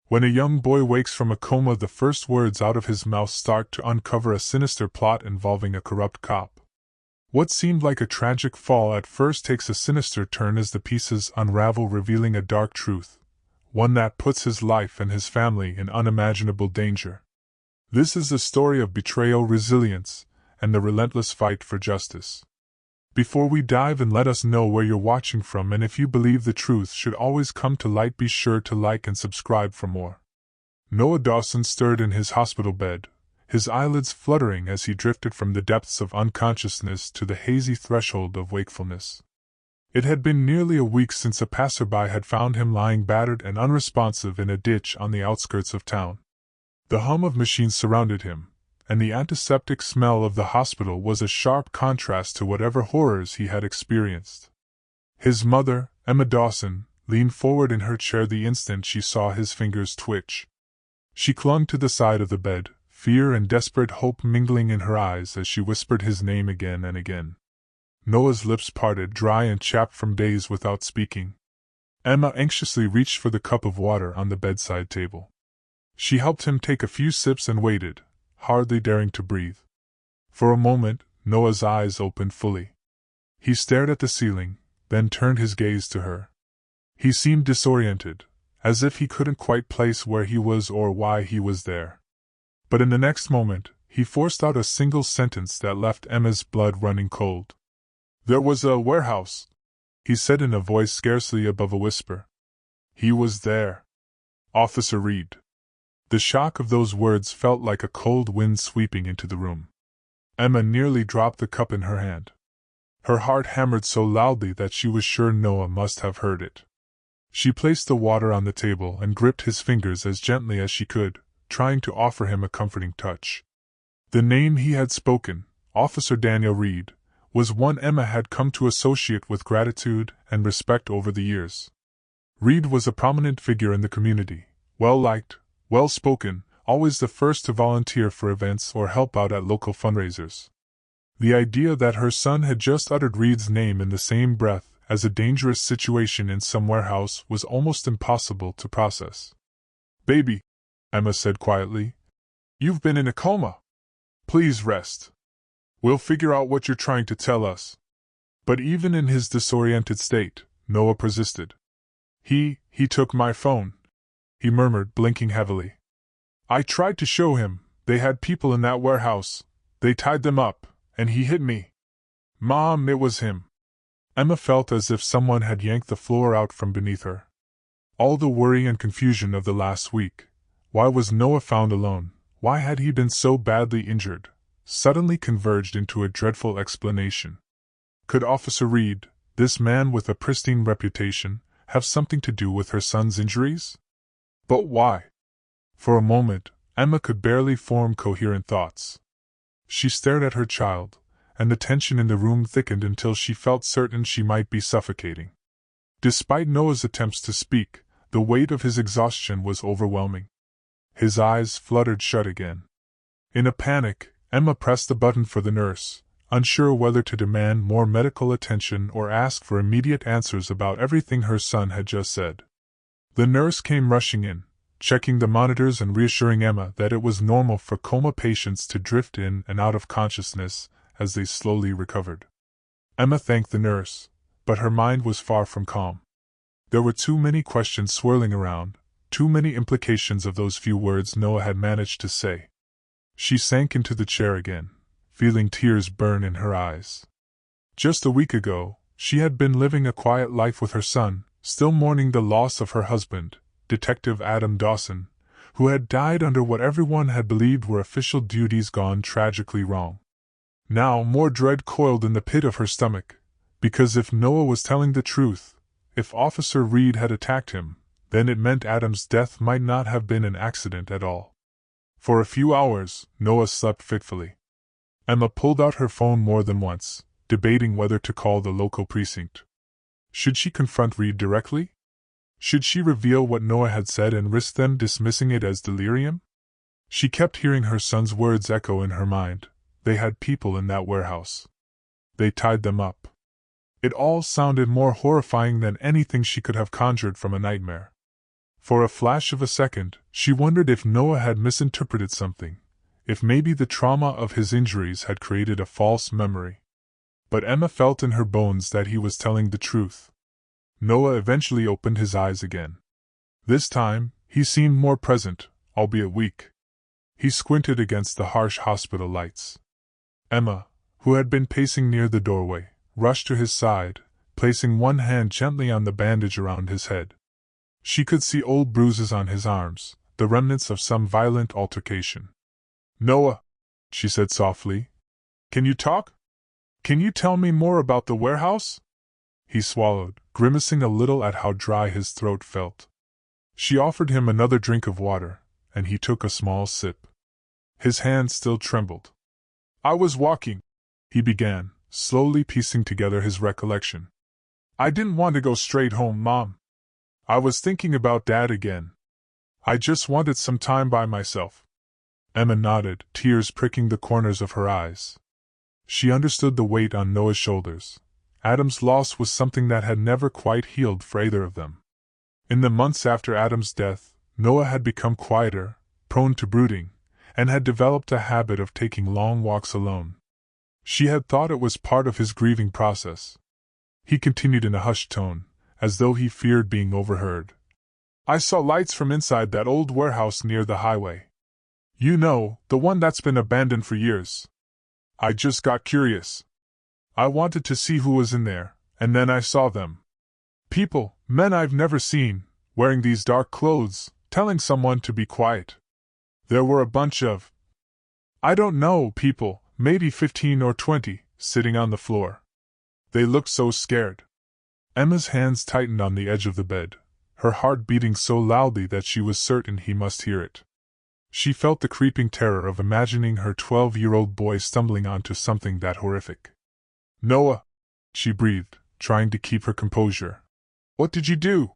When a young boy wakes from a coma, the first words out of his mouth start to uncover a sinister plot involving a corrupt cop. What seemed like a tragic fall at first takes a sinister turn as the pieces unravel, revealing a dark truth, one that puts his life and his family in unimaginable danger. This is the story of betrayal, resilience, and the relentless fight for justice. Before we dive in, let us know where you're watching from, and if you believe the truth should always come to light, be sure to like and subscribe for more. Noah Dawson stirred in his hospital bed, his eyelids fluttering as he drifted from the depths of unconsciousness to the hazy threshold of wakefulness. It had been nearly a week since a passerby had found him lying battered and unresponsive in a ditch on the outskirts of town. The hum of machines surrounded him, and the antiseptic smell of the hospital was a sharp contrast to whatever horrors he had experienced. His mother, Emma Dawson, leaned forward in her chair the instant she saw his fingers twitch. She clung to the side of the bed, fear and desperate hope mingling in her eyes as she whispered his name again and again. Noah's lips parted, dry and chapped from days without speaking. Emma anxiously reached for the cup of water on the bedside table. She helped him take a few sips and waited, hardly daring to breathe. For a moment, Noah's eyes opened fully. He stared at the ceiling, then turned his gaze to her. He seemed disoriented, as if he couldn't quite place where he was or why he was there. But in the next moment, he forced out a single sentence that left Emma's blood running cold. "There was a warehouse," he said in a voice scarcely above a whisper. "He was there. Officer Reed." The shock of those words felt like a cold wind sweeping into the room. Emma nearly dropped the cup in her hand. Her heart hammered so loudly that she was sure Noah must have heard it. She placed the water on the table and gripped his fingers as gently as she could, trying to offer him a comforting touch. The name he had spoken, Officer Daniel Reed, was one Emma had come to associate with gratitude and respect over the years. Reed was a prominent figure in the community, well-liked, well-spoken, always the first to volunteer for events or help out at local fundraisers. The idea that her son had just uttered Reed's name in the same breath as a dangerous situation in some warehouse was almost impossible to process. "Baby," Emma said quietly, "you've been in a coma. Please rest. We'll figure out what you're trying to tell us." But even in his disoriented state, Noah persisted. He took my phone," he murmured, blinking heavily. "I tried to show him, they had people in that warehouse, they tied them up, and he hit me. Mom, it was him." Emma felt as if someone had yanked the floor out from beneath her. All the worry and confusion of the last week, why was Noah found alone, why had he been so badly injured, suddenly converged into a dreadful explanation. Could Officer Reed, this man with a pristine reputation, have something to do with her son's injuries? But why? For a moment, Emma could barely form coherent thoughts. She stared at her child, and the tension in the room thickened until she felt certain she might be suffocating. Despite Noah's attempts to speak, the weight of his exhaustion was overwhelming. His eyes fluttered shut again. In a panic, Emma pressed the button for the nurse, unsure whether to demand more medical attention or ask for immediate answers about everything her son had just said. The nurse came rushing in, checking the monitors and reassuring Emma that it was normal for coma patients to drift in and out of consciousness as they slowly recovered. Emma thanked the nurse, but her mind was far from calm. There were too many questions swirling around, too many implications of those few words Noah had managed to say. She sank into the chair again, feeling tears burn in her eyes. Just a week ago, she had been living a quiet life with her son, still mourning the loss of her husband, Detective Adam Dawson, who had died under what everyone had believed were official duties gone tragically wrong. Now more dread coiled in the pit of her stomach, because if Noah was telling the truth, if Officer Reed had attacked him, then it meant Adam's death might not have been an accident at all. For a few hours, Noah slept fitfully. Emma pulled out her phone more than once, debating whether to call the local precinct. Should she confront Reed directly? Should she reveal what Noah had said and risk them dismissing it as delirium? She kept hearing her son's words echo in her mind. They had people in that warehouse. They tied them up. It all sounded more horrifying than anything she could have conjured from a nightmare. For a flash of a second, she wondered if Noah had misinterpreted something, if maybe the trauma of his injuries had created a false memory. But Emma felt in her bones that he was telling the truth. Noah eventually opened his eyes again. This time, he seemed more present, albeit weak. He squinted against the harsh hospital lights. Emma, who had been pacing near the doorway, rushed to his side, placing one hand gently on the bandage around his head. She could see old bruises on his arms, the remnants of some violent altercation. "Noah," she said softly, "can you talk? Can you tell me more about the warehouse?" He swallowed, grimacing a little at how dry his throat felt. She offered him another drink of water, and he took a small sip. His hand still trembled. "I was walking," he began, slowly piecing together his recollection. "I didn't want to go straight home, Mom. I was thinking about Dad again. I just wanted some time by myself." Emma nodded, tears pricking the corners of her eyes. She understood the weight on Noah's shoulders. Adam's loss was something that had never quite healed for either of them. In the months after Adam's death, Noah had become quieter, prone to brooding, and had developed a habit of taking long walks alone. She had thought it was part of his grieving process. He continued in a hushed tone, as though he feared being overheard. "I saw lights from inside that old warehouse near the highway. You know, the one that's been abandoned for years. I just got curious. I wanted to see who was in there, and then I saw them. People, men I've never seen, wearing these dark clothes, telling someone to be quiet. There were a bunch of, I don't know, people, maybe 15 or 20, sitting on the floor. They looked so scared." Emma's hands tightened on the edge of the bed, her heart beating so loudly that she was certain he must hear it. She felt the creeping terror of imagining her 12-year-old boy stumbling onto something that horrific. "Noah," she breathed, trying to keep her composure. "What did you do?"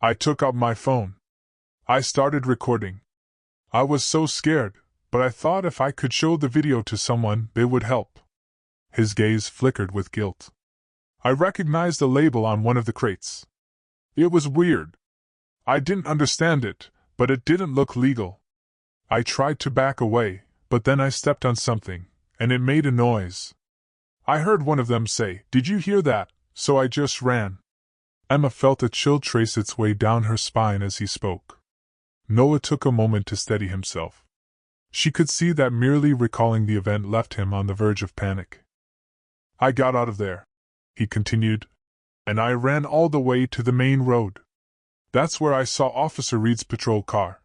"I took out my phone. I started recording. I was so scared, but I thought if I could show the video to someone, it would help." His gaze flickered with guilt. "I recognized the label on one of the crates. It was weird. I didn't understand it, but it didn't look legal. I tried to back away, but then I stepped on something, and it made a noise. I heard one of them say, 'Did you hear that?' So I just ran." Emma felt a chill trace its way down her spine as he spoke. Noah took a moment to steady himself. She could see that merely recalling the event left him on the verge of panic. "I got out of there," he continued, "and I ran all the way to the main road. That's where I saw Officer Reed's patrol car.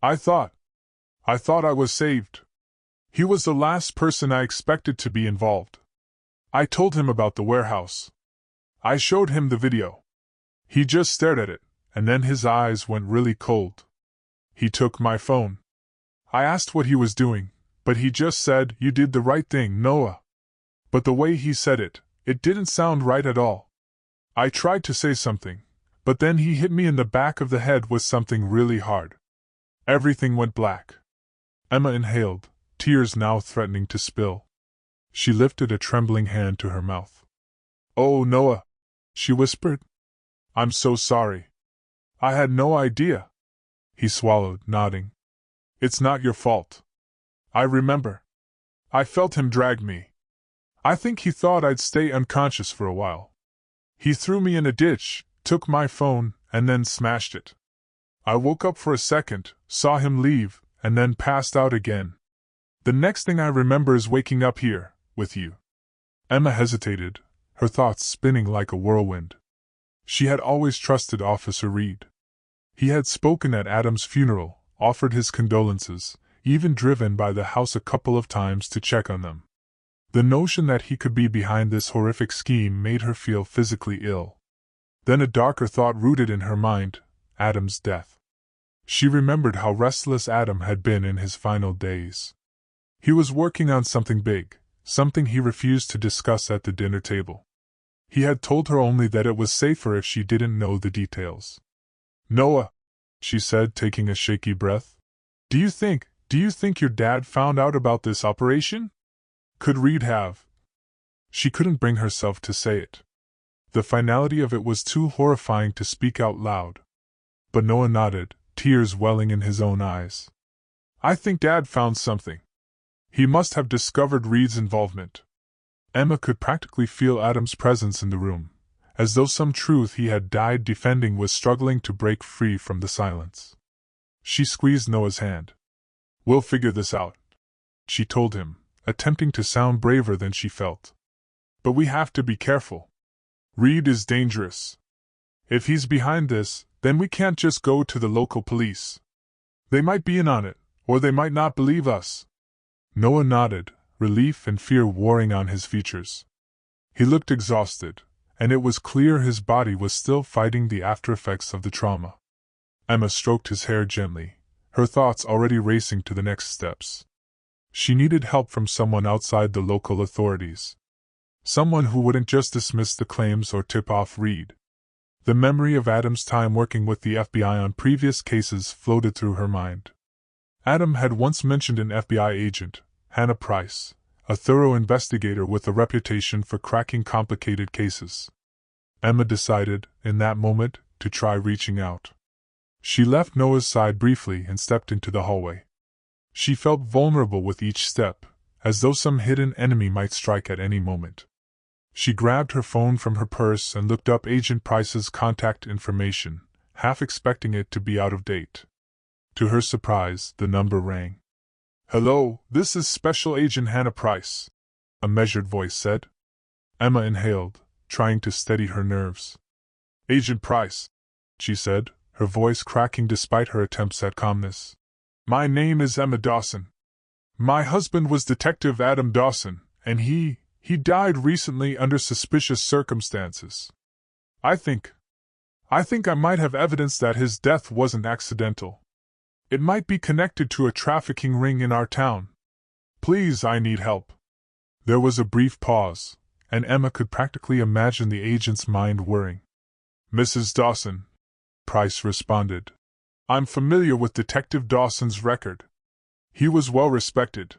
I thought I was saved. He was the last person I expected to be involved. I told him about the warehouse. I showed him the video. He just stared at it, and then his eyes went really cold. He took my phone. I asked what he was doing, but he just said, 'You did the right thing, Noah.' But the way he said it, it didn't sound right at all. I tried to say something, but then he hit me in the back of the head with something really hard. Everything went black." Emma inhaled, tears now threatening to spill. She lifted a trembling hand to her mouth. "Oh, Noah," she whispered. "I'm so sorry. I had no idea." He swallowed, nodding. "It's not your fault. I remember. I felt him drag me. I think he thought I'd stay unconscious for a while. He threw me in a ditch, took my phone, and then smashed it. I woke up for a second, saw him leave, and then passed out again. The next thing I remember is waking up here, with you." Emma hesitated, her thoughts spinning like a whirlwind. She had always trusted Officer Reed. He had spoken at Adam's funeral, offered his condolences, even driven by the house a couple of times to check on them. The notion that he could be behind this horrific scheme made her feel physically ill. Then a darker thought rooted in her mind: Adam's death. She remembered how restless Adam had been in his final days. He was working on something big, something he refused to discuss at the dinner table. He had told her only that it was safer if she didn't know the details. "Noah," she said, taking a shaky breath, Do you think your dad found out about this operation? Could Reed have?" She couldn't bring herself to say it. The finality of it was too horrifying to speak out loud. But Noah nodded, tears welling in his own eyes. I think Dad found something. He must have discovered Reed's involvement. Emma could practically feel Adam's presence in the room, as though some truth he had died defending was struggling to break free from the silence. She squeezed Noah's hand. We'll figure this out, she told him, attempting to sound braver than she felt. But we have to be careful. Reed is dangerous. If he's behind this, then we can't just go to the local police. They might be in on it, or they might not believe us. Noah nodded, relief and fear warring on his features. He looked exhausted, and it was clear his body was still fighting the aftereffects of the trauma. Emma stroked his hair gently, her thoughts already racing to the next steps. She needed help from someone outside the local authorities. Someone who wouldn't just dismiss the claims or tip off Reed. The memory of Adam's time working with the FBI on previous cases floated through her mind. Adam had once mentioned an FBI agent, Hannah Price, a thorough investigator with a reputation for cracking complicated cases. Emma decided, in that moment, to try reaching out. She left Noah's side briefly and stepped into the hallway. She felt vulnerable with each step, as though some hidden enemy might strike at any moment. She grabbed her phone from her purse and looked up Agent Price's contact information, half expecting it to be out of date. To her surprise, the number rang. Hello, this is Special Agent Hannah Price, a measured voice said. Emma inhaled, trying to steady her nerves. Agent Price, she said, her voice cracking despite her attempts at calmness. My name is Emma Dawson. My husband was Detective Adam Dawson, and he died recently under suspicious circumstances. I think I might have evidence that his death wasn't accidental. It might be connected to a trafficking ring in our town. Please, I need help. There was a brief pause, and Emma could practically imagine the agent's mind whirring. Mrs. Dawson, Price responded. I'm familiar with Detective Dawson's record. He was well respected.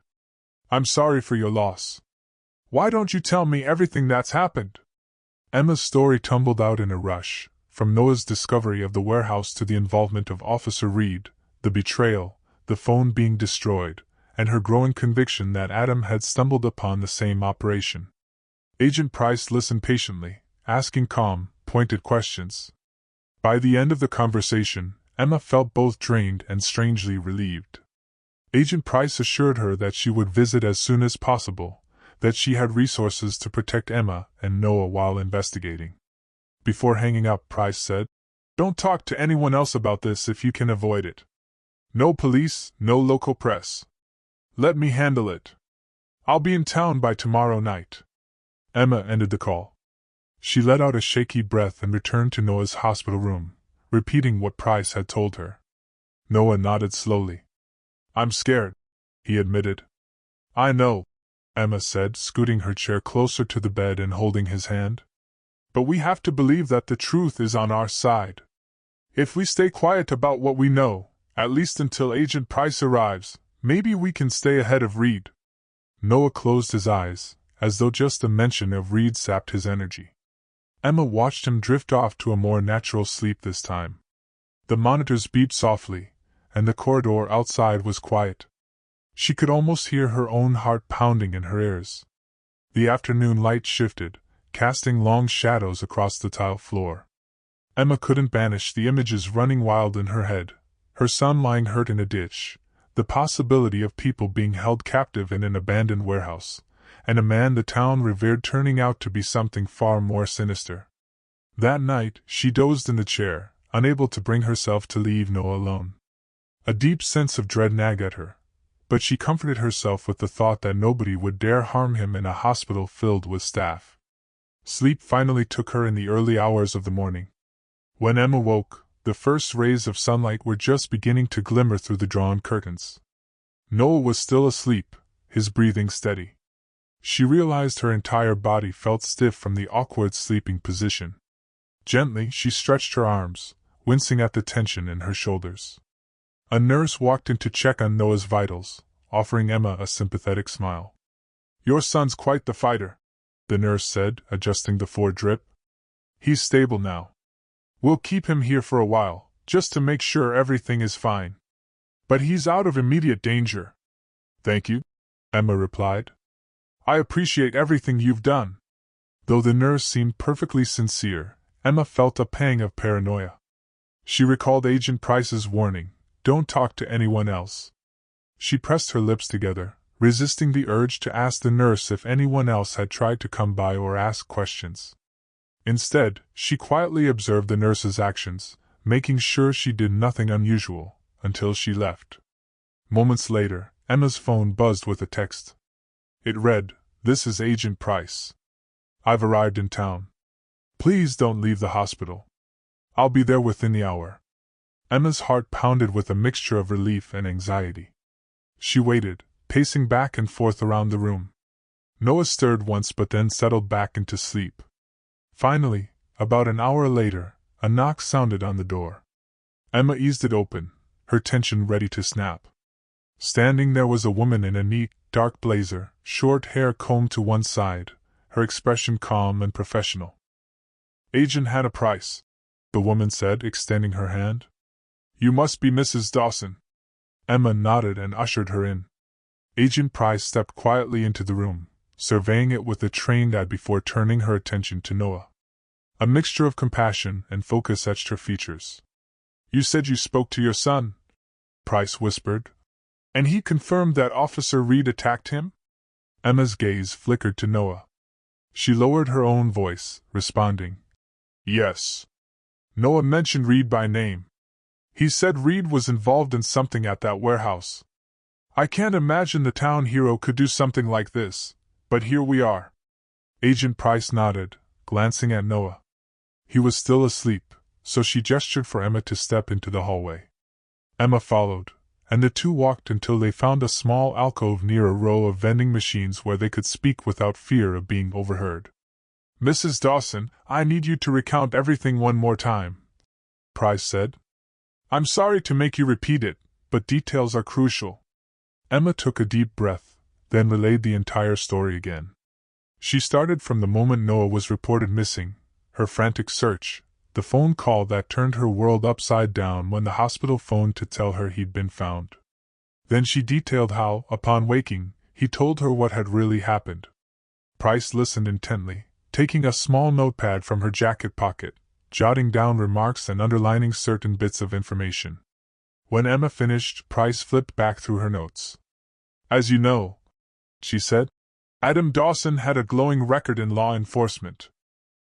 I'm sorry for your loss. Why don't you tell me everything that's happened? Emma's story tumbled out in a rush, from Noah's discovery of the warehouse to the involvement of Officer Reed, the betrayal, the phone being destroyed, and her growing conviction that Adam had stumbled upon the same operation. Agent Price listened patiently, asking calm, pointed questions. By the end of the conversation, Emma felt both drained and strangely relieved. Agent Price assured her that she would visit as soon as possible, that she had resources to protect Emma and Noah while investigating. Before hanging up, Price said, Don't talk to anyone else about this if you can avoid it. No police, no local press. Let me handle it. I'll be in town by tomorrow night. Emma ended the call. She let out a shaky breath and returned to Noah's hospital room, repeating what Price had told her. Noah nodded slowly. I'm scared, he admitted. I know, Emma said, scooting her chair closer to the bed and holding his hand. But we have to believe that the truth is on our side. If we stay quiet about what we know, at least until Agent Price arrives, maybe we can stay ahead of Reed. Noah closed his eyes, as though just the mention of Reed sapped his energy. Emma watched him drift off to a more natural sleep this time. The monitors beeped softly, and the corridor outside was quiet. She could almost hear her own heart pounding in her ears. The afternoon light shifted, casting long shadows across the tile floor. Emma couldn't banish the images running wild in her head, her son lying hurt in a ditch, the possibility of people being held captive in an abandoned warehouse, and a man the town revered turning out to be something far more sinister. That night, she dozed in the chair, unable to bring herself to leave Noah alone. A deep sense of dread nagged at her, but she comforted herself with the thought that nobody would dare harm him in a hospital filled with staff. Sleep finally took her in the early hours of the morning. When Emma woke, the first rays of sunlight were just beginning to glimmer through the drawn curtains. Noah was still asleep, his breathing steady. She realized her entire body felt stiff from the awkward sleeping position. Gently, she stretched her arms, wincing at the tension in her shoulders. A nurse walked in to check on Noah's vitals, offering Emma a sympathetic smile. Your son's quite the fighter, the nurse said, adjusting the 4-drip. He's stable now. We'll keep him here for a while, just to make sure everything is fine. But he's out of immediate danger. Thank you, Emma replied. I appreciate everything you've done. Though the nurse seemed perfectly sincere, Emma felt a pang of paranoia. She recalled Agent Price's warning, don't talk to anyone else. She pressed her lips together, resisting the urge to ask the nurse if anyone else had tried to come by or ask questions. Instead, she quietly observed the nurse's actions, making sure she did nothing unusual, until she left. Moments later, Emma's phone buzzed with a text. It read, "This is Agent Price. I've arrived in town. Please don't leave the hospital. I'll be there within the hour." Emma's heart pounded with a mixture of relief and anxiety. She waited, pacing back and forth around the room. Noah stirred once but then settled back into sleep. Finally, about an hour later, a knock sounded on the door. Emma eased it open, her tension ready to snap. Standing there was a woman in a neat, dark blazer, short hair combed to one side, her expression calm and professional. "Agent Hannah Price," the woman said, extending her hand. "You must be Mrs. Dawson." Emma nodded and ushered her in. Agent Price stepped quietly into the room, surveying it with a trained eye before turning her attention to Noah. A mixture of compassion and focus etched her features. "You said you spoke to your son," Price whispered. "And he confirmed that Officer Reed attacked him?" Emma's gaze flickered to Noah. She lowered her own voice, responding, "Yes." Noah mentioned Reed by name. "He said Reed was involved in something at that warehouse. I can't imagine the town hero could do something like this, but here we are." Agent Price nodded, glancing at Noah. He was still asleep, so she gestured for Emma to step into the hallway. Emma followed, and the two walked until they found a small alcove near a row of vending machines where they could speak without fear of being overheard. "Mrs. Dawson, I need you to recount everything one more time," Price said. "I'm sorry to make you repeat it, but details are crucial." Emma took a deep breath, then relayed the entire story again. She started from the moment Noah was reported missing, her frantic search, the phone call that turned her world upside down when the hospital phoned to tell her he'd been found. Then she detailed how, upon waking, he told her what had really happened. Price listened intently, taking a small notepad from her jacket pocket, jotting down remarks and underlining certain bits of information. When Emma finished, Price flipped back through her notes. "As you know," she said, "Adam Dawson had a glowing record in law enforcement.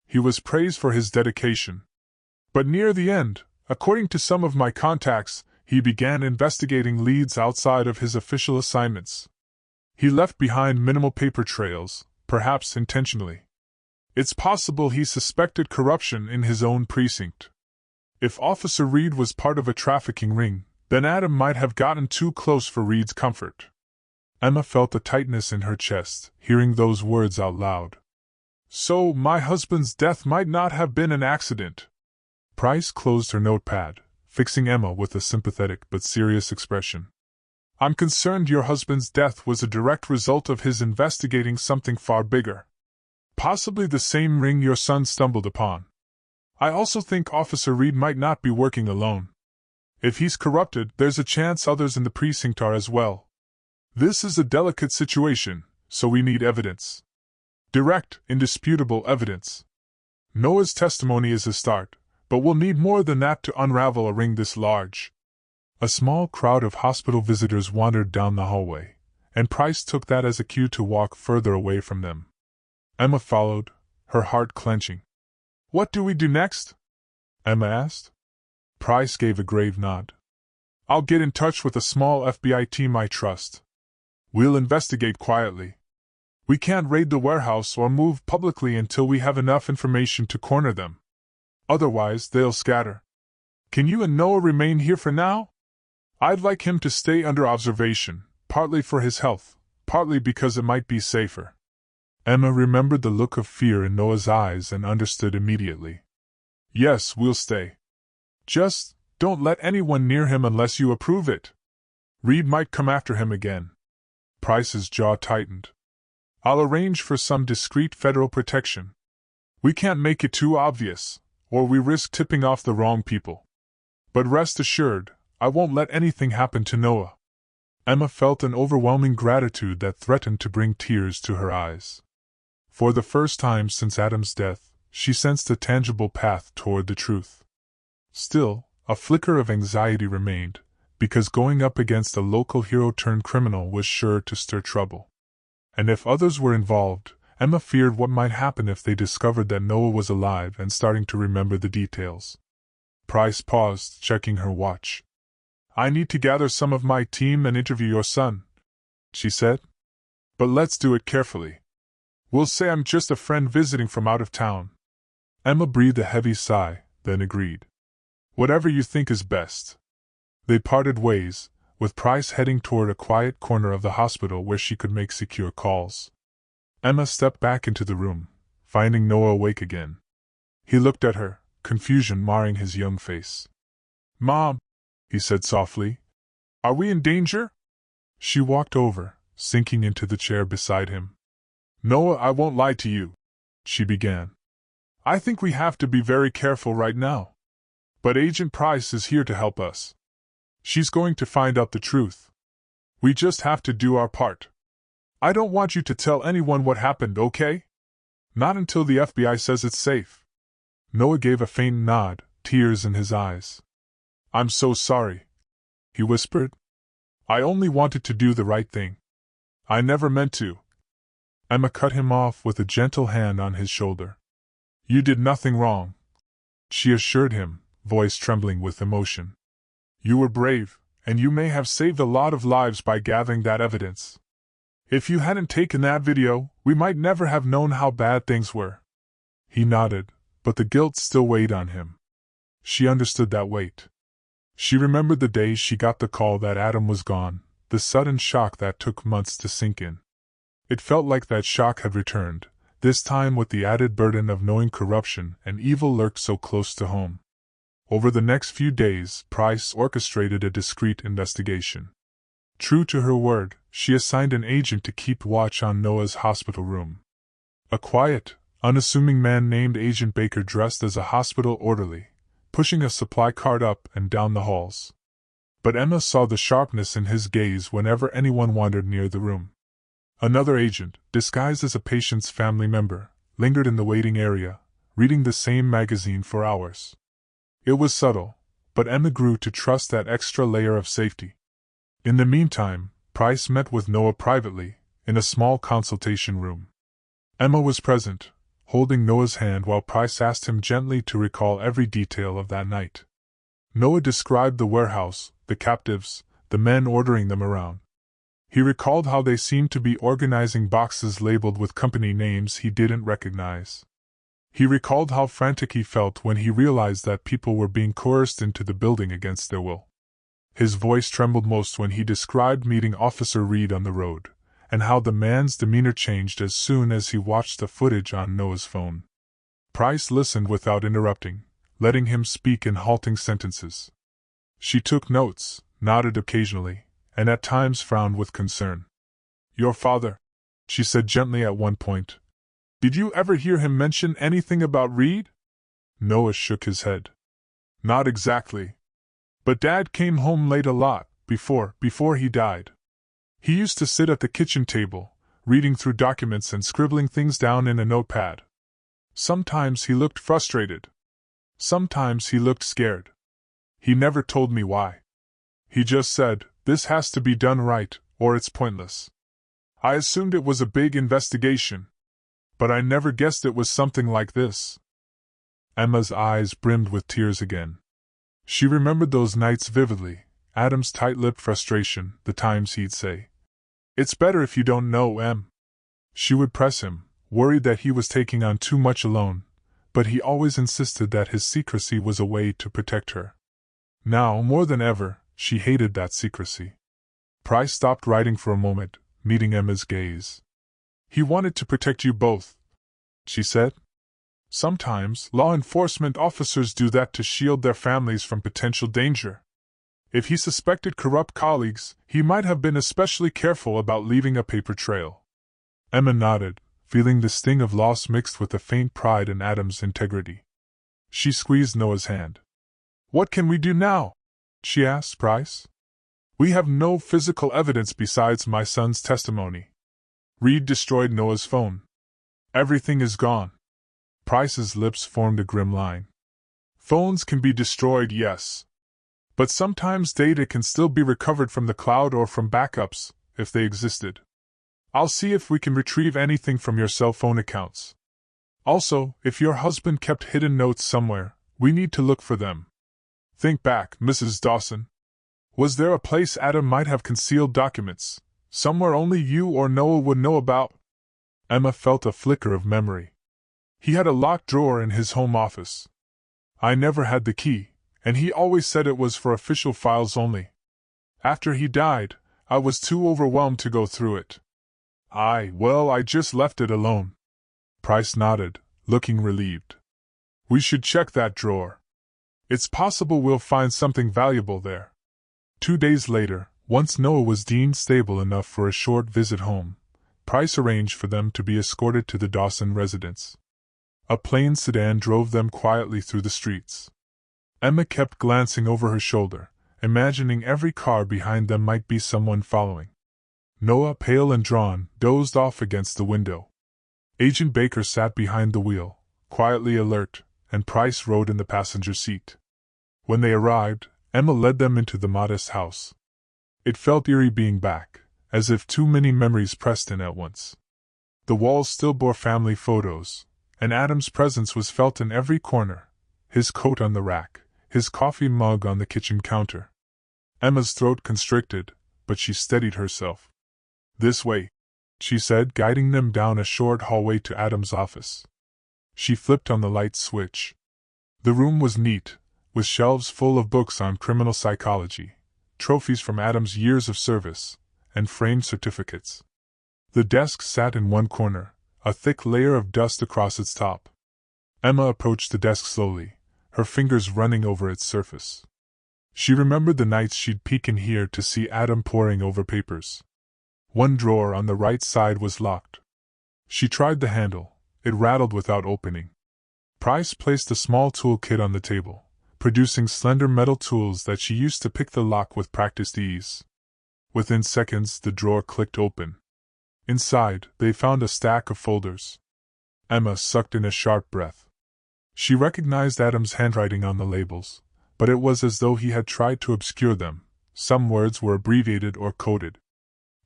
He was praised for his dedication. But near the end, according to some of my contacts, he began investigating leads outside of his official assignments. He left behind minimal paper trails, perhaps intentionally. It's possible he suspected corruption in his own precinct. If Officer Reed was part of a trafficking ring, then Adam might have gotten too close for Reed's comfort." Emma felt a tightness in her chest, hearing those words out loud. "So, my husband's death might not have been an accident." Price closed her notepad, fixing Emma with a sympathetic but serious expression. "I'm concerned your husband's death was a direct result of his investigating something far bigger. Possibly the same ring your son stumbled upon. I also think Officer Reed might not be working alone. If he's corrupted, there's a chance others in the precinct are as well. This is a delicate situation, so we need evidence. Direct, indisputable evidence. Noah's testimony is a start, but we'll need more than that to unravel a ring this large." A small crowd of hospital visitors wandered down the hallway, and Price took that as a cue to walk further away from them. Emma followed, her heart clenching. "What do we do next?" Emma asked. Price gave a grave nod. "I'll get in touch with a small FBI team I trust. We'll investigate quietly. We can't raid the warehouse or move publicly until we have enough information to corner them. Otherwise, they'll scatter. Can you and Noah remain here for now? I'd like him to stay under observation, partly for his health, partly because it might be safer." Emma remembered the look of fear in Noah's eyes and understood immediately. "Yes, we'll stay. Just don't let anyone near him unless you approve it. Reed might come after him again." Price's jaw tightened. "I'll arrange for some discreet federal protection. We can't make it too obvious, or we risk tipping off the wrong people." But rest assured, I won't let anything happen to Noah. Emma felt an overwhelming gratitude that threatened to bring tears to her eyes. For the first time since Adam's death, she sensed a tangible path toward the truth. Still, a flicker of anxiety remained, because going up against a local hero-turned-criminal was sure to stir trouble. And if others were involved, Emma feared what might happen if they discovered that Noah was alive and starting to remember the details. Price paused, checking her watch. I need to gather some of my team and interview your son, she said. But let's do it carefully. We'll say I'm just a friend visiting from out of town. Emma breathed a heavy sigh, then agreed. Whatever you think is best. They parted ways, with Price heading toward a quiet corner of the hospital where she could make secure calls. Emma stepped back into the room, finding Noah awake again. He looked at her, confusion marring his young face. Mom, he said softly. Are we in danger? She walked over, sinking into the chair beside him. Noah, I won't lie to you, she began. I think we have to be very careful right now. But Agent Price is here to help us. She's going to find out the truth. We just have to do our part. I don't want you to tell anyone what happened, okay? Not until the FBI says it's safe. Noah gave a faint nod, tears in his eyes. I'm so sorry, he whispered. I only wanted to do the right thing. I never meant to. Emma cut him off with a gentle hand on his shoulder. You did nothing wrong, she assured him, voice trembling with emotion. You were brave, and you may have saved a lot of lives by gathering that evidence. If you hadn't taken that video, we might never have known how bad things were. He nodded, but the guilt still weighed on him. She understood that weight. She remembered the day she got the call that Adam was gone, the sudden shock that took months to sink in. It felt like that shock had returned, this time with the added burden of knowing corruption and evil lurked so close to home. Over the next few days, Price orchestrated a discreet investigation. True to her word, she assigned an agent to keep watch on Noah's hospital room. A quiet, unassuming man named Agent Baker dressed as a hospital orderly, pushing a supply cart up and down the halls. But Emma saw the sharpness in his gaze whenever anyone wandered near the room. Another agent, disguised as a patient's family member, lingered in the waiting area, reading the same magazine for hours. It was subtle, but Emma grew to trust that extra layer of safety. In the meantime, Price met with Noah privately, in a small consultation room. Emma was present, holding Noah's hand while Price asked him gently to recall every detail of that night. Noah described the warehouse, the captives, the men ordering them around. He recalled how they seemed to be organizing boxes labeled with company names he didn't recognize. He recalled how frantic he felt when he realized that people were being coerced into the building against their will. His voice trembled most when he described meeting Officer Reed on the road, and how the man's demeanor changed as soon as he watched the footage on Noah's phone. Price listened without interrupting, letting him speak in halting sentences. She took notes, nodded occasionally, and at times frowned with concern. Your father, she said gently at one point. Did you ever hear him mention anything about Reed? Noah shook his head. Not exactly. But Dad came home late a lot, before he died. He used to sit at the kitchen table, reading through documents and scribbling things down in a notepad. Sometimes he looked frustrated. Sometimes he looked scared. He never told me why. He just said, this has to be done right, or it's pointless. I assumed it was a big investigation. But I never guessed it was something like this. Emma's eyes brimmed with tears again. She remembered those nights vividly, Adam's tight-lipped frustration, the times he'd say, "It's better if you don't know, Em." She would press him, worried that he was taking on too much alone, but he always insisted that his secrecy was a way to protect her. Now, more than ever, she hated that secrecy. Price stopped writing for a moment, meeting Emma's gaze. He wanted to protect you both, she said. Sometimes, law enforcement officers do that to shield their families from potential danger. If he suspected corrupt colleagues, he might have been especially careful about leaving a paper trail. Emma nodded, feeling the sting of loss mixed with a faint pride in Adam's integrity. She squeezed Noah's hand. What can we do now? She asked Price. We have no physical evidence besides my son's testimony. Reed destroyed Noah's phone. Everything is gone. Price's lips formed a grim line. Phones can be destroyed, yes. But sometimes data can still be recovered from the cloud or from backups, if they existed. I'll see if we can retrieve anything from your cell phone accounts. Also, if your husband kept hidden notes somewhere, we need to look for them. Think back, Mrs. Dawson. Was there a place Adam might have concealed documents, somewhere only you or Noah would know about? Emma felt a flicker of memory. He had a locked drawer in his home office. I never had the key, and he always said it was for official files only. After he died, I was too overwhelmed to go through it. I just left it alone. Price nodded, looking relieved. We should check that drawer. It's possible we'll find something valuable there. 2 days later, once Noah was deemed stable enough for a short visit home, Price arranged for them to be escorted to the Dawson residence. A plain sedan drove them quietly through the streets. Emma kept glancing over her shoulder, imagining every car behind them might be someone following. Noah, pale and drawn, dozed off against the window. Agent Baker sat behind the wheel, quietly alert, and Price rode in the passenger seat. When they arrived, Emma led them into the modest house. It felt eerie being back, as if too many memories pressed in at once. The walls still bore family photos, and Adam's presence was felt in every corner, his coat on the rack, his coffee mug on the kitchen counter. Emma's throat constricted, but she steadied herself. This way, she said, guiding them down a short hallway to Adam's office. She flipped on the light switch. The room was neat, with shelves full of books on criminal psychology, trophies from Adam's years of service, and framed certificates. The desk sat in one corner, a thick layer of dust across its top. Emma approached the desk slowly, her fingers running over its surface. She remembered the nights she'd peek in here to see Adam poring over papers. One drawer on the right side was locked. She tried the handle. It rattled without opening. Price placed a small tool kit on the table, producing slender metal tools that she used to pick the lock with practiced ease. Within seconds, the drawer clicked open. Inside, they found a stack of folders. Emma sucked in a sharp breath. She recognized Adam's handwriting on the labels, but it was as though he had tried to obscure them. Some words were abbreviated or coded.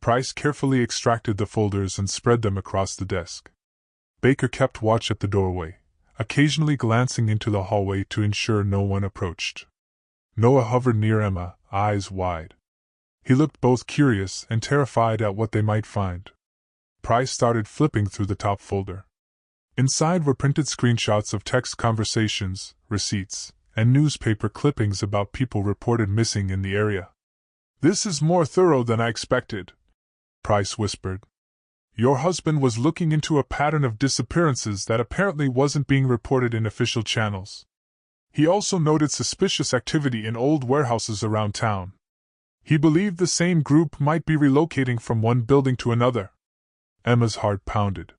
Price carefully extracted the folders and spread them across the desk. Baker kept watch at the doorway, occasionally glancing into the hallway to ensure no one approached. Noah hovered near Emma, eyes wide. He looked both curious and terrified at what they might find. Price started flipping through the top folder. Inside were printed screenshots of text conversations, receipts, and newspaper clippings about people reported missing in the area. "This is more thorough than I expected," Price whispered. "Your husband was looking into a pattern of disappearances that apparently wasn't being reported in official channels. He also noted suspicious activity in old warehouses around town. He believed the same group might be relocating from one building to another." Emma's heart pounded.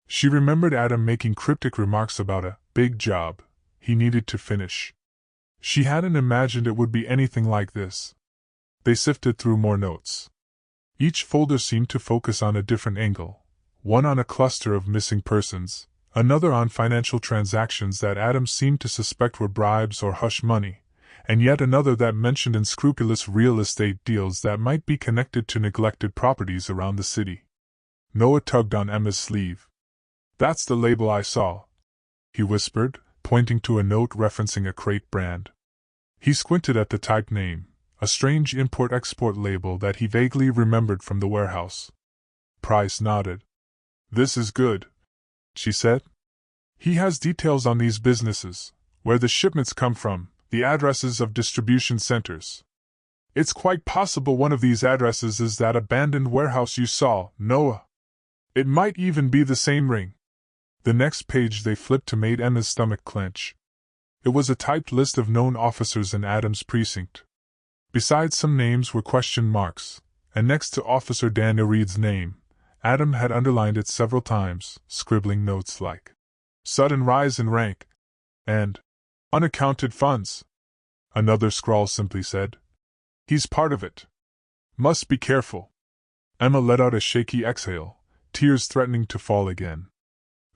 She remembered Adam making cryptic remarks about a big job he needed to finish. She hadn't imagined it would be anything like this. They sifted through more notes. Each folder seemed to focus on a different angle, one on a cluster of missing persons, another on financial transactions that Adam seemed to suspect were bribes or hush money, and yet another that mentioned unscrupulous real estate deals that might be connected to neglected properties around the city. Noah tugged on Emma's sleeve. "That's the label I saw," he whispered, pointing to a note referencing a crate brand. He squinted at the typed name, a strange import-export label that he vaguely remembered from the warehouse. Price nodded. "This is good," she said. "He has details on these businesses, where the shipments come from, the addresses of distribution centers. It's quite possible one of these addresses is that abandoned warehouse you saw, Noah. It might even be the same ring." The next page they flipped to made Emma's stomach clench. It was a typed list of known officers in Adam's precinct. Besides some names were question marks, and next to Officer Daniel Reed's name, Adam had underlined it several times, scribbling notes like, "Sudden rise in rank," and "Unaccounted funds." Another scrawl simply said, "He's part of it. Must be careful." Emma let out a shaky exhale, tears threatening to fall again.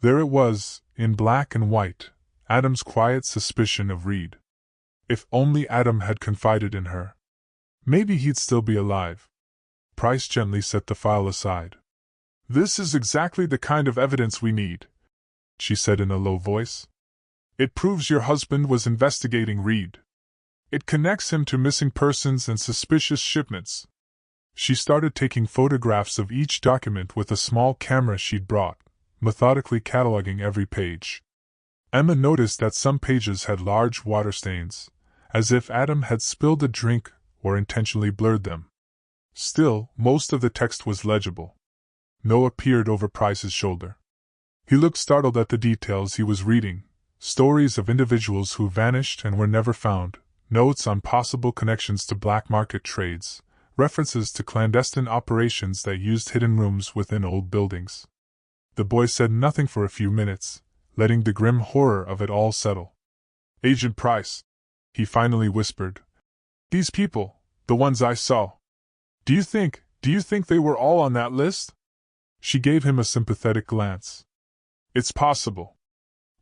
There it was, in black and white, Adam's quiet suspicion of Reed. If only Adam had confided in her. Maybe he'd still be alive. Price gently set the file aside. "This is exactly the kind of evidence we need," she said in a low voice. "It proves your husband was investigating Reed. It connects him to missing persons and suspicious shipments." She started taking photographs of each document with a small camera she'd brought, methodically cataloging every page. Emma noticed that some pages had large water stains, as if Adam had spilled a drink or intentionally blurred them. Still, most of the text was legible. Noah peered over Price's shoulder. He looked startled at the details he was reading: stories of individuals who vanished and were never found, notes on possible connections to black market trades, references to clandestine operations that used hidden rooms within old buildings. The boy said nothing for a few minutes, letting the grim horror of it all settle. "Agent Price," he finally whispered, "these people, the ones I saw, do you think they were all on that list?" She gave him a sympathetic glance. "It's possible.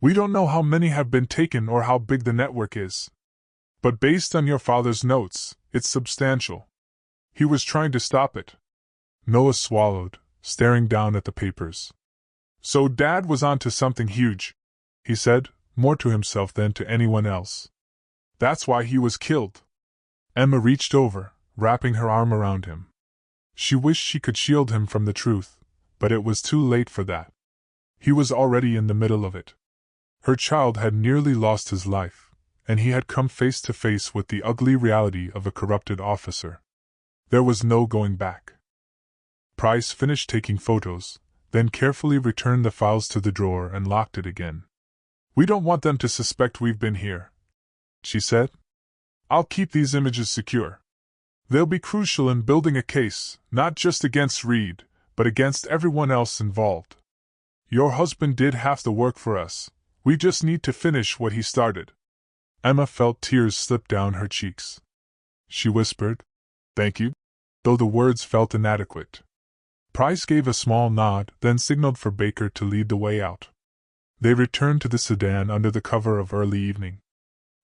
We don't know how many have been taken or how big the network is. But based on your father's notes, it's substantial. He was trying to stop it." Noah swallowed, staring down at the papers. "So Dad was onto something huge," he said, more to himself than to anyone else. "That's why he was killed." Emma reached over, wrapping her arm around him. She wished she could shield him from the truth, but it was too late for that. He was already in the middle of it. Her child had nearly lost his life, and he had come face to face with the ugly reality of a corrupted officer. There was no going back. Price finished taking photos, then carefully returned the files to the drawer and locked it again. "We don't want them to suspect we've been here," she said. "I'll keep these images secure. They'll be crucial in building a case, not just against Reed, but against everyone else involved. Your husband did half the work for us. We just need to finish what he started." Emma felt tears slip down her cheeks. She whispered, "Thank you," though the words felt inadequate. Price gave a small nod, then signaled for Baker to lead the way out. They returned to the sedan under the cover of early evening.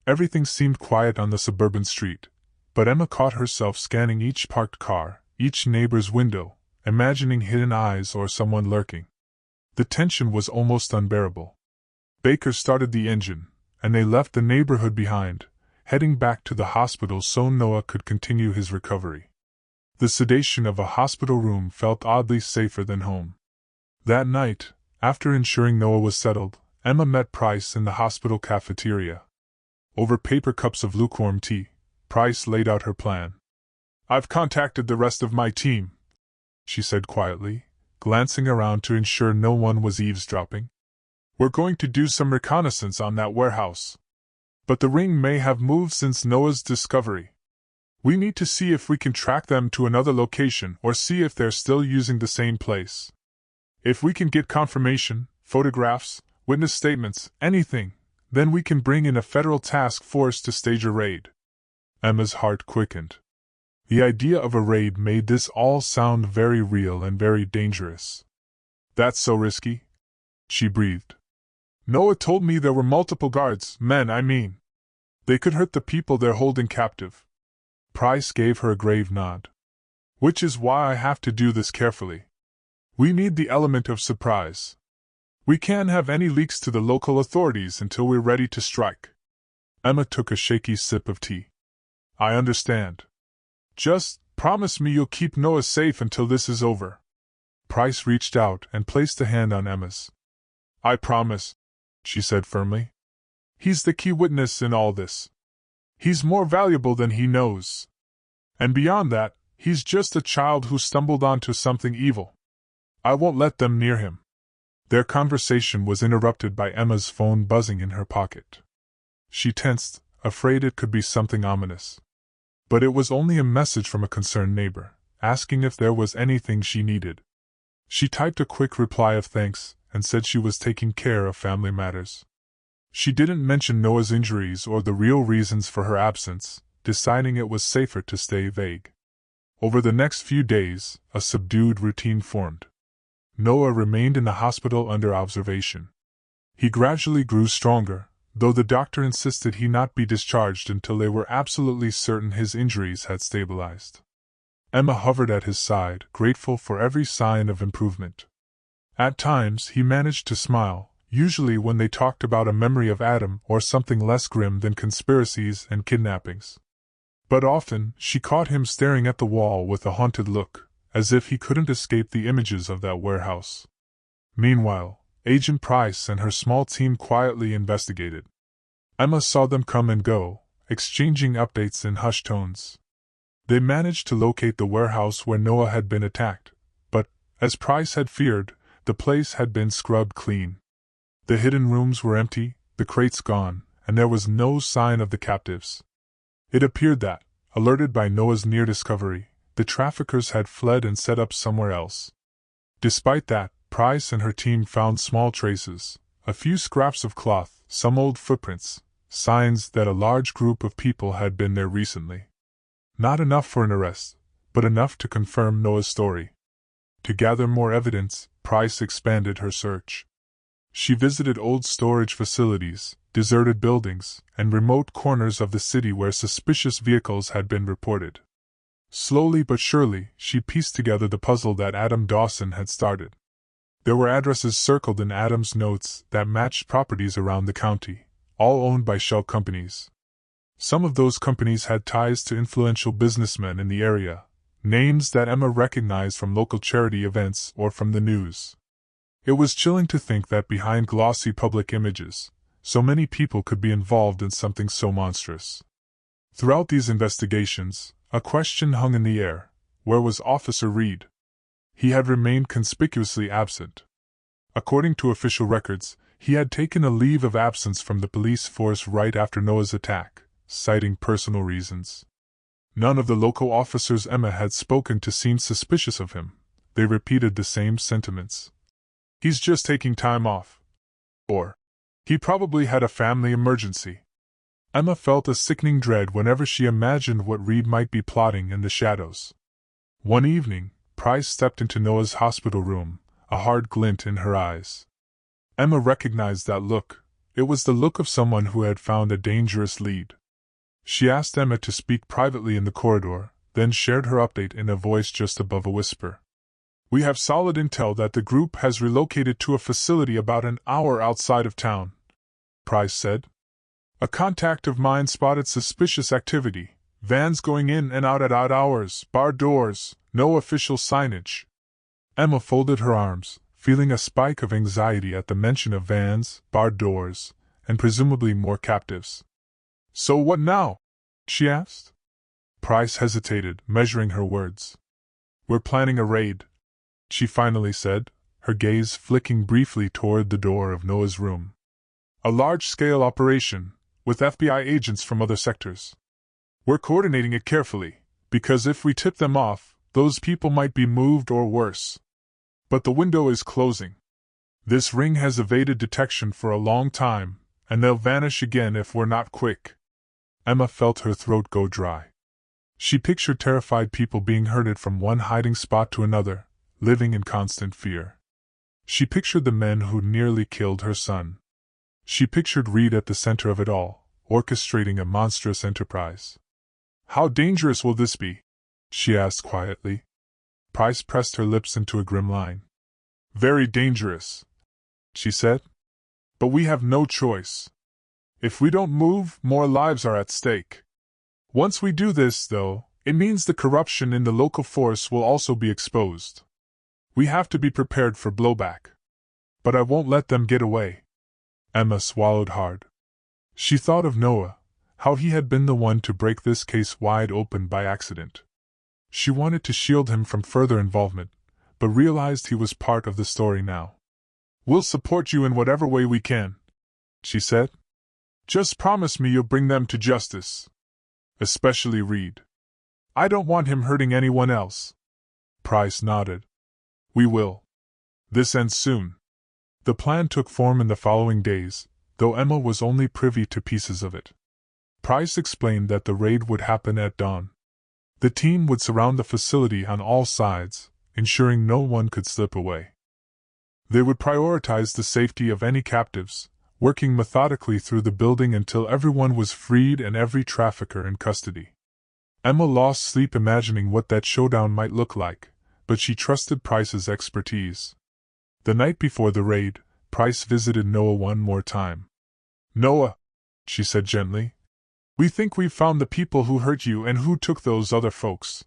Everything seemed quiet on the suburban street, but Emma caught herself scanning each parked car, each neighbor's window, imagining hidden eyes or someone lurking. The tension was almost unbearable. Baker started the engine, and they left the neighborhood behind, heading back to the hospital so Noah could continue his recovery. The sedation of a hospital room felt oddly safer than home. That night, after ensuring Noah was settled, Emma met Price in the hospital cafeteria. Over paper cups of lukewarm tea, Price laid out her plan. "I've contacted the rest of my team," she said quietly, glancing around to ensure no one was eavesdropping. "We're going to do some reconnaissance on that warehouse. But the ring may have moved since Noah's discovery. We need to see if we can track them to another location or see if they're still using the same place. If we can get confirmation, photographs, witness statements, anything, then we can bring in a federal task force to stage a raid." Emma's heart quickened. The idea of a raid made this all sound very real and very dangerous. "That's so risky," she breathed. "Noah told me there were multiple guards, men I mean. They could hurt the people they're holding captive." Price gave her a grave nod. "Which is why I have to do this carefully. We need the element of surprise. We can't have any leaks to the local authorities until we're ready to strike." Emma took a shaky sip of tea. "I understand. Just promise me you'll keep Noah safe until this is over." Price reached out and placed a hand on Emma's. "I promise," she said firmly. "He's the key witness in all this. He's more valuable than he knows. And beyond that, he's just a child who stumbled onto something evil. I won't let them near him." Their conversation was interrupted by Emma's phone buzzing in her pocket. She tensed, afraid it could be something ominous. But it was only a message from a concerned neighbor, asking if there was anything she needed. She typed a quick reply of thanks and said she was taking care of family matters. She didn't mention Noah's injuries or the real reasons for her absence, deciding it was safer to stay vague. Over the next few days, a subdued routine formed. Noah remained in the hospital under observation. He gradually grew stronger, though the doctor insisted he not be discharged until they were absolutely certain his injuries had stabilized. Emma hovered at his side, grateful for every sign of improvement. At times he managed to smile, usually when they talked about a memory of Adam or something less grim than conspiracies and kidnappings. But often she caught him staring at the wall with a haunted look, as if he couldn't escape the images of that warehouse. Meanwhile, Agent Price and her small team quietly investigated. Emma saw them come and go, exchanging updates in hushed tones. They managed to locate the warehouse where Noah had been attacked, but, as Price had feared, the place had been scrubbed clean. The hidden rooms were empty, the crates gone, and there was no sign of the captives. It appeared that, alerted by Noah's near discovery, the traffickers had fled and set up somewhere else. Despite that, Price and her team found small traces, a few scraps of cloth, some old footprints, signs that a large group of people had been there recently. Not enough for an arrest, but enough to confirm Noah's story. To gather more evidence, Price expanded her search. She visited old storage facilities, deserted buildings, and remote corners of the city where suspicious vehicles had been reported. Slowly but surely, she pieced together the puzzle that Adam Dawson had started. There were addresses circled in Adam's notes that matched properties around the county, all owned by shell companies. Some of those companies had ties to influential businessmen in the area, names that Emma recognized from local charity events or from the news. It was chilling to think that behind glossy public images, so many people could be involved in something so monstrous. Throughout these investigations, a question hung in the air: where was Officer Reed? He had remained conspicuously absent. According to official records, he had taken a leave of absence from the police force right after Noah's attack, citing personal reasons. None of the local officers Emma had spoken to seemed suspicious of him. They repeated the same sentiments. "He's just taking time off." Or, "He probably had a family emergency." Emma felt a sickening dread whenever she imagined what Reed might be plotting in the shadows. One evening, Price stepped into Noah's hospital room, a hard glint in her eyes. Emma recognized that look. It was the look of someone who had found a dangerous lead. She asked Emma to speak privately in the corridor, then shared her update in a voice just above a whisper. "We have solid intel that the group has relocated to a facility about an hour outside of town," Price said. "A contact of mine spotted suspicious activity, vans going in and out at odd hours, barred doors, no official signage." Emma folded her arms, feeling a spike of anxiety at the mention of vans, barred doors, and presumably more captives. "So what now?" she asked. Price hesitated, measuring her words. "We're planning a raid," she finally said, her gaze flicking briefly toward the door of Noah's room. "A large-scale operation, with FBI agents from other sectors. We're coordinating it carefully, because if we tip them off, those people might be moved or worse. But the window is closing. This ring has evaded detection for a long time, and they'll vanish again if we're not quick." Emma felt her throat go dry. She pictured terrified people being herded from one hiding spot to another, living in constant fear. She pictured the men who nearly killed her son. She pictured Reed at the center of it all, orchestrating a monstrous enterprise. "How dangerous will this be?" she asked quietly. Price pressed her lips into a grim line. "Very dangerous," she said. "But we have no choice. If we don't move, more lives are at stake. Once we do this, though, it means the corruption in the local force will also be exposed. We have to be prepared for blowback. But I won't let them get away." Emma swallowed hard. She thought of Noah, how he had been the one to break this case wide open by accident. She wanted to shield him from further involvement, but realized he was part of the story now. "We'll support you in whatever way we can," she said. "Just promise me you'll bring them to justice. Especially Reed. I don't want him hurting anyone else." Price nodded. "We will. This ends soon." The plan took form in the following days, though Emma was only privy to pieces of it. Price explained that the raid would happen at dawn. The team would surround the facility on all sides, ensuring no one could slip away. They would prioritize the safety of any captives, working methodically through the building until everyone was freed and every trafficker in custody. Emma lost sleep imagining what that showdown might look like, but she trusted Price's expertise. The night before the raid, Price visited Noah one more time. "Noah," she said gently, "we think we've found the people who hurt you and who took those other folks.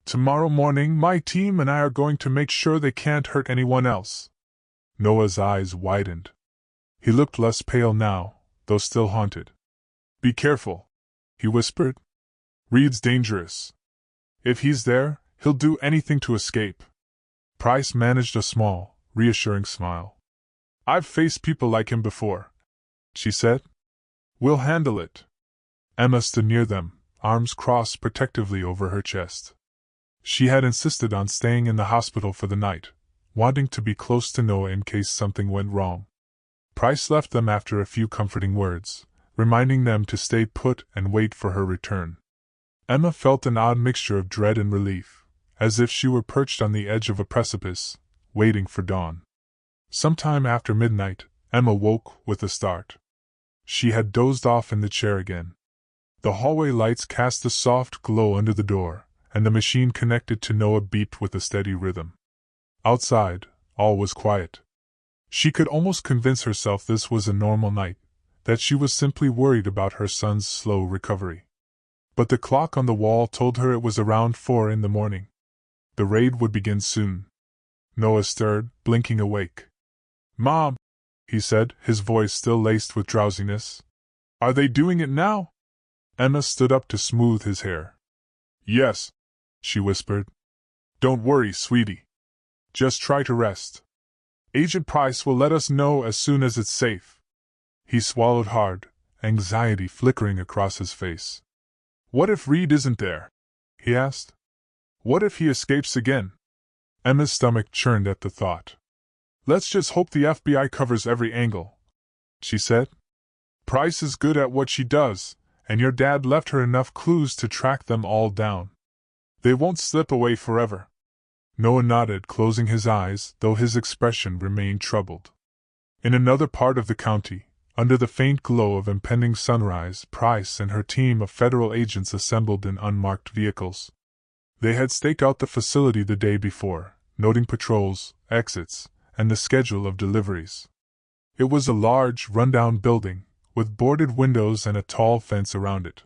Tomorrow morning, my team and I are going to make sure they can't hurt anyone else." Noah's eyes widened. He looked less pale now, though still haunted. "Be careful," he whispered. "Reed's dangerous. If he's there, he'll do anything to escape." Price managed a small, reassuring smile. "I've faced people like him before," she said. "We'll handle it." Emma stood near them, arms crossed protectively over her chest. She had insisted on staying in the hospital for the night, wanting to be close to Noah in case something went wrong. Price left them after a few comforting words, reminding them to stay put and wait for her return. Emma felt an odd mixture of dread and relief, as if she were perched on the edge of a precipice, waiting for dawn. Sometime after midnight, Emma woke with a start. She had dozed off in the chair again. The hallway lights cast a soft glow under the door, and the machine connected to Noah beeped with a steady rhythm. Outside, all was quiet. She could almost convince herself this was a normal night, that she was simply worried about her son's slow recovery. But the clock on the wall told her it was around 4 in the morning. The raid would begin soon. Noah stirred, blinking awake. "Mom," he said, his voice still laced with drowsiness. "Are they doing it now?" Emma stood up to smooth his hair. "Yes," she whispered. "Don't worry, sweetie. Just try to rest. Agent Price will let us know as soon as it's safe." He swallowed hard, anxiety flickering across his face. "What if Reed isn't there?" he asked. "What if he escapes again?" Emma's stomach churned at the thought. "Let's just hope the FBI covers every angle," she said. "Price is good at what she does, and your dad left her enough clues to track them all down. They won't slip away forever." Noah nodded, closing his eyes, though his expression remained troubled. In another part of the county, under the faint glow of impending sunrise, Price and her team of federal agents assembled in unmarked vehicles. They had staked out the facility the day before, noting patrols, exits, and the schedule of deliveries. It was a large, rundown building, with boarded windows and a tall fence around it.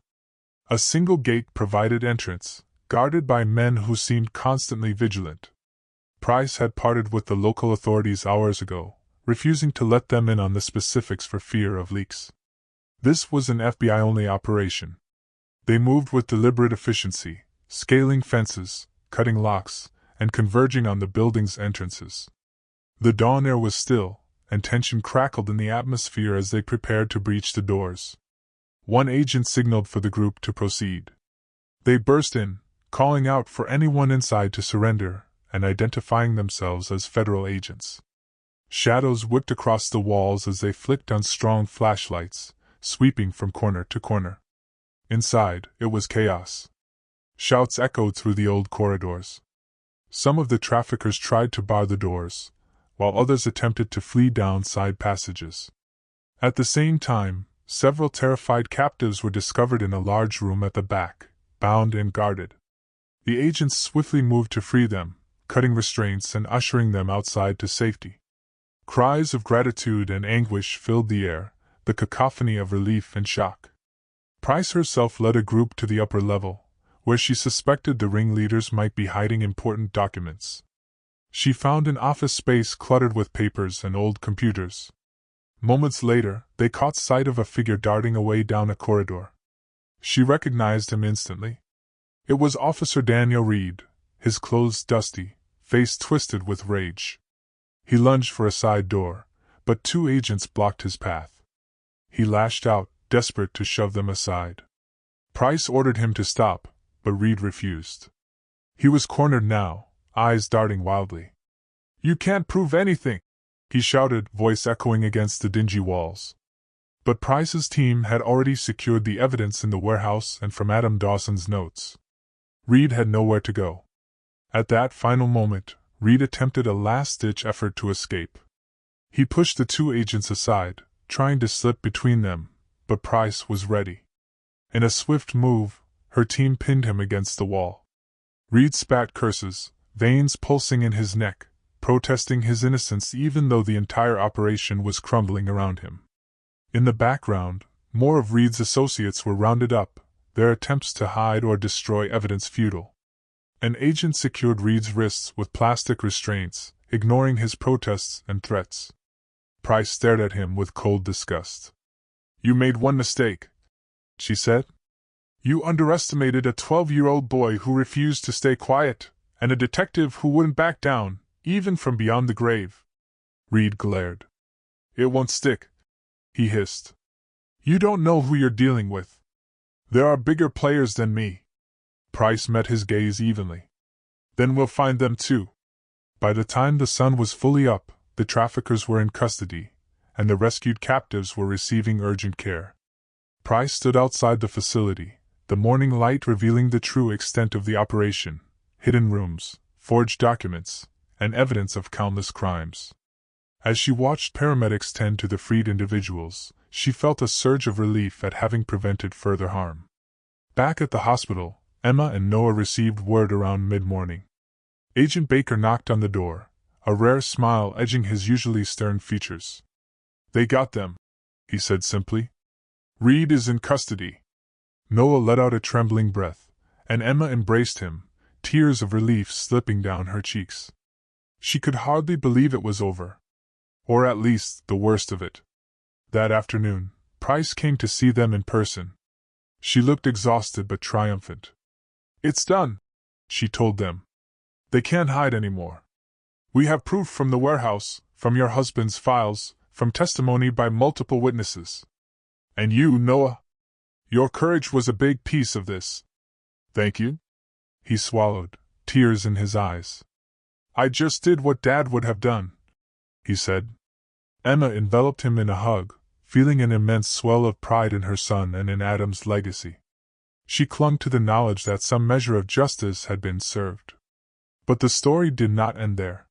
A single gate provided entrance, guarded by men who seemed constantly vigilant. Price had parted with the local authorities hours ago, refusing to let them in on the specifics for fear of leaks. This was an FBI-only operation. They moved with deliberate efficiency, scaling fences, cutting locks, and converging on the building's entrances. The dawn air was still, and tension crackled in the atmosphere as they prepared to breach the doors. One agent signaled for the group to proceed. They burst in, calling out for anyone inside to surrender, and identifying themselves as federal agents. Shadows whipped across the walls as they flicked on strong flashlights, sweeping from corner to corner. Inside, it was chaos. Shouts echoed through the old corridors. Some of the traffickers tried to bar the doors, while others attempted to flee down side passages. At the same time, several terrified captives were discovered in a large room at the back, bound and guarded. The agents swiftly moved to free them, cutting restraints and ushering them outside to safety. Cries of gratitude and anguish filled the air, the cacophony of relief and shock. Price herself led a group to the upper level, where she suspected the ringleaders might be hiding important documents. She found an office space cluttered with papers and old computers. Moments later, they caught sight of a figure darting away down a corridor. She recognized him instantly. It was Officer Daniel Reed, his clothes dusty, face twisted with rage. He lunged for a side door, but two agents blocked his path. He lashed out, desperate to shove them aside. Price ordered him to stop, but Reed refused. He was cornered now, eyes darting wildly. "You can't prove anything!" he shouted, voice echoing against the dingy walls. But Price's team had already secured the evidence in the warehouse and from Adam Dawson's notes. Reed had nowhere to go. At that final moment, Reed attempted a last-ditch effort to escape. He pushed the two agents aside, trying to slip between them, but Price was ready. In a swift move, her team pinned him against the wall. Reed spat curses, veins pulsing in his neck, protesting his innocence even though the entire operation was crumbling around him. In the background, more of Reed's associates were rounded up, their attempts to hide or destroy evidence futile. An agent secured Reed's wrists with plastic restraints, ignoring his protests and threats. Price stared at him with cold disgust. "You made one mistake," she said. "You underestimated a 12-year-old boy who refused to stay quiet, and a detective who wouldn't back down, even from beyond the grave." Reed glared. "It won't stick," he hissed. "You don't know who you're dealing with. There are bigger players than me." Price met his gaze evenly. "Then we'll find them too." By the time the sun was fully up, the traffickers were in custody, and the rescued captives were receiving urgent care. Price stood outside the facility, the morning light revealing the true extent of the operation: hidden rooms, forged documents, and evidence of countless crimes. As she watched paramedics tend to the freed individuals, she felt a surge of relief at having prevented further harm. Back at the hospital, Emma and Noah received word around mid-morning. Agent Baker knocked on the door, a rare smile edging his usually stern features. "They got them," he said simply. "Reed is in custody." Noah let out a trembling breath, and Emma embraced him, tears of relief slipping down her cheeks. She could hardly believe it was over. Or at least, the worst of it. That afternoon, Price came to see them in person. She looked exhausted but triumphant. "It's done," she told them. "They can't hide anymore. We have proof from the warehouse, from your husband's files, from testimony by multiple witnesses. And you, Noah? Your courage was a big piece of this." "Thank you." He swallowed, tears in his eyes. "I just did what Dad would have done," he said. Emma enveloped him in a hug, feeling an immense swell of pride in her son and in Adam's legacy. She clung to the knowledge that some measure of justice had been served. But the story did not end there.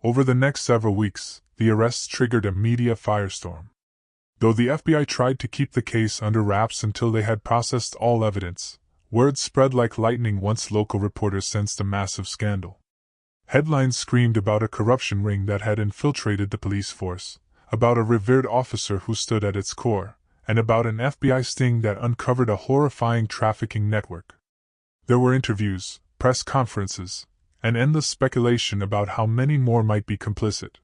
Over the next several weeks, the arrests triggered a media firestorm. Though the FBI tried to keep the case under wraps until they had processed all evidence, word spread like lightning once local reporters sensed a massive scandal. Headlines screamed about a corruption ring that had infiltrated the police force, about a revered officer who stood at its core, and about an FBI sting that uncovered a horrifying trafficking network. There were interviews, press conferences, and endless speculation about how many more might be complicit.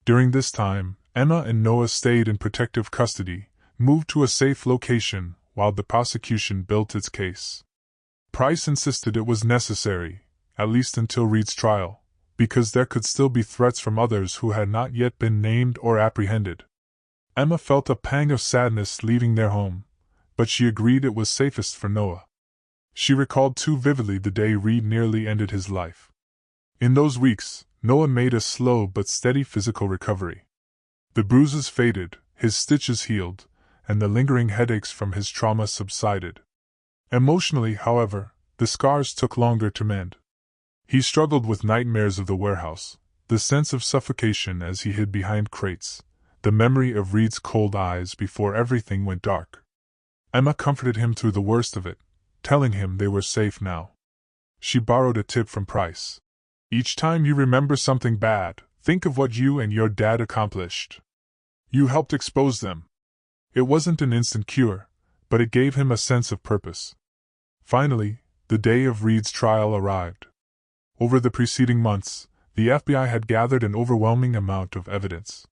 During this time, Emma and Noah stayed in protective custody, moved to a safe location, while the prosecution built its case. Price insisted it was necessary, at least until Reed's trial, because there could still be threats from others who had not yet been named or apprehended. Emma felt a pang of sadness leaving their home, but she agreed it was safest for Noah. She recalled too vividly the day Reed nearly ended his life. In those weeks, Noah made a slow but steady physical recovery. The bruises faded, his stitches healed, and the lingering headaches from his trauma subsided. Emotionally, however, the scars took longer to mend. He struggled with nightmares of the warehouse, the sense of suffocation as he hid behind crates, the memory of Reed's cold eyes before everything went dark. Emma comforted him through the worst of it, telling him they were safe now. She borrowed a tip from Price. "Each time you remember something bad, think of what you and your dad accomplished. You helped expose them." It wasn't an instant cure, but it gave him a sense of purpose. Finally, the day of Reed's trial arrived. Over the preceding months, the FBI had gathered an overwhelming amount of evidence.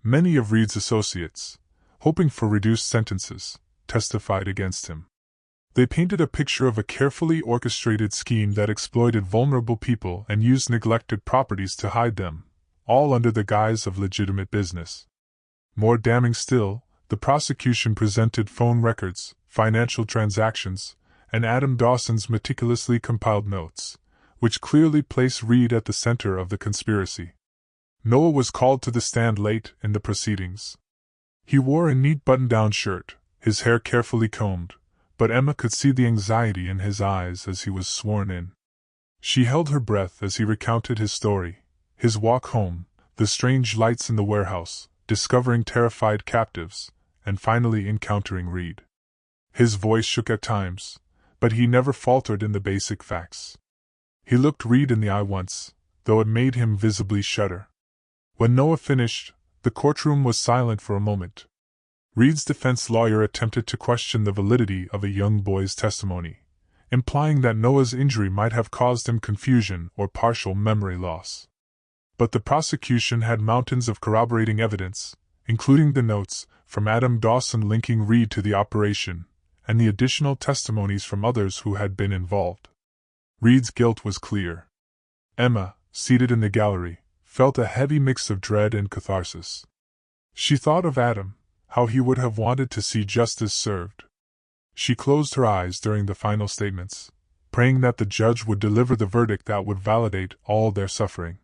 Many of Reed's associates, hoping for reduced sentences, testified against him. They painted a picture of a carefully orchestrated scheme that exploited vulnerable people and used neglected properties to hide them, all under the guise of legitimate business. More damning still, the prosecution presented phone records, financial transactions, and Adam Dawson's meticulously compiled notes, which clearly placed Reed at the center of the conspiracy. Noah was called to the stand late in the proceedings. He wore a neat button-down shirt, his hair carefully combed, but Emma could see the anxiety in his eyes as he was sworn in. She held her breath as he recounted his story, his walk home, the strange lights in the warehouse, discovering terrified captives, and finally encountering Reed. His voice shook at times, but he never faltered in the basic facts. He looked Reed in the eye once, though it made him visibly shudder. When Noah finished, the courtroom was silent for a moment. Reed's defense lawyer attempted to question the validity of a young boy's testimony, implying that Noah's injury might have caused him confusion or partial memory loss. But the prosecution had mountains of corroborating evidence, including the notes from Adam Dawson linking Reed to the operation, and the additional testimonies from others who had been involved. Reed's guilt was clear. Emma, seated in the gallery, felt a heavy mix of dread and catharsis. She thought of Adam, how he would have wanted to see justice served. She closed her eyes during the final statements, praying that the judge would deliver the verdict that would validate all their suffering.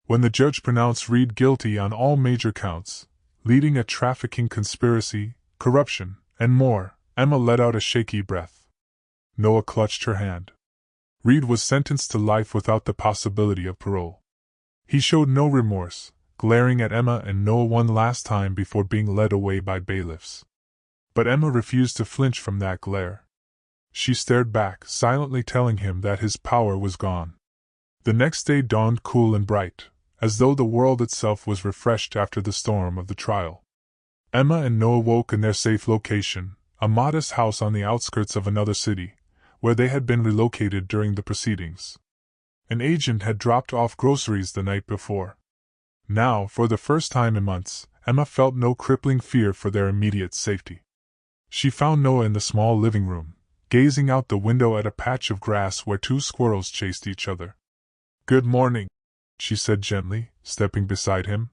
When the judge pronounced Reed guilty on all major counts, leading a trafficking conspiracy, corruption, and more, Emma let out a shaky breath. Noah clutched her hand. Reed was sentenced to life without the possibility of parole. He showed no remorse, glaring at Emma and Noah one last time before being led away by bailiffs. But Emma refused to flinch from that glare. She stared back, silently telling him that his power was gone. The next day dawned cool and bright, as though the world itself was refreshed after the storm of the trial. Emma and Noah woke in their safe location, a modest house on the outskirts of another city, where they had been relocated during the proceedings. An agent had dropped off groceries the night before. Now, for the first time in months, Emma felt no crippling fear for their immediate safety. She found Noah in the small living room, gazing out the window at a patch of grass where two squirrels chased each other. "Good morning," she said gently, stepping beside him.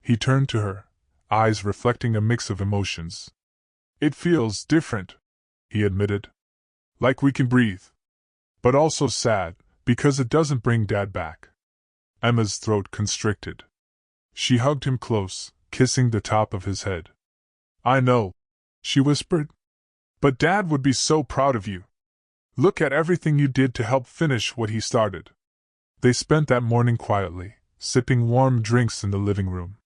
He turned to her, eyes reflecting a mix of emotions. "It feels different," he admitted. "Like we can breathe. But also sad, because it doesn't bring Dad back." Emma's throat constricted. She hugged him close, kissing the top of his head. "I know," she whispered. "But Dad would be so proud of you. Look at everything you did to help finish what he started." They spent that morning quietly, sipping warm drinks in the living room.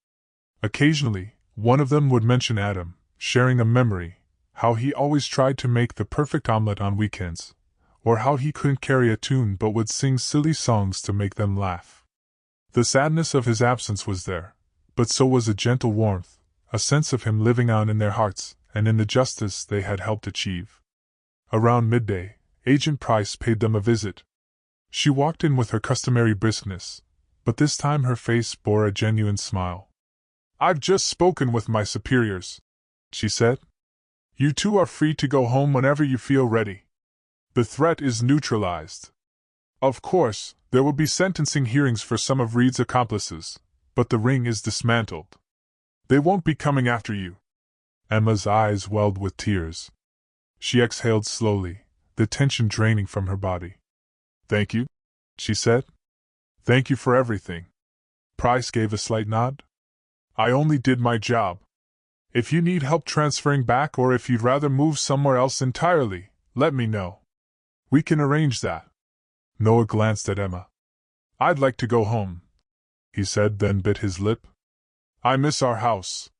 Occasionally, one of them would mention Adam, sharing a memory, how he always tried to make the perfect omelet on weekends, or how he couldn't carry a tune but would sing silly songs to make them laugh. The sadness of his absence was there, but so was a gentle warmth, a sense of him living on in their hearts and in the justice they had helped achieve. Around midday, Agent Price paid them a visit. She walked in with her customary briskness, but this time her face bore a genuine smile. "I've just spoken with my superiors," she said. "You two are free to go home whenever you feel ready. The threat is neutralized. Of course, there will be sentencing hearings for some of Reed's accomplices, but the ring is dismantled. They won't be coming after you." Emma's eyes welled with tears. She exhaled slowly, the tension draining from her body. "Thank you," she said. "Thank you for everything." Price gave a slight nod. "I only did my job. If you need help transferring back or if you'd rather move somewhere else entirely, let me know. We can arrange that." Noah glanced at Emma. "I'd like to go home," he said, then bit his lip. "I miss our house.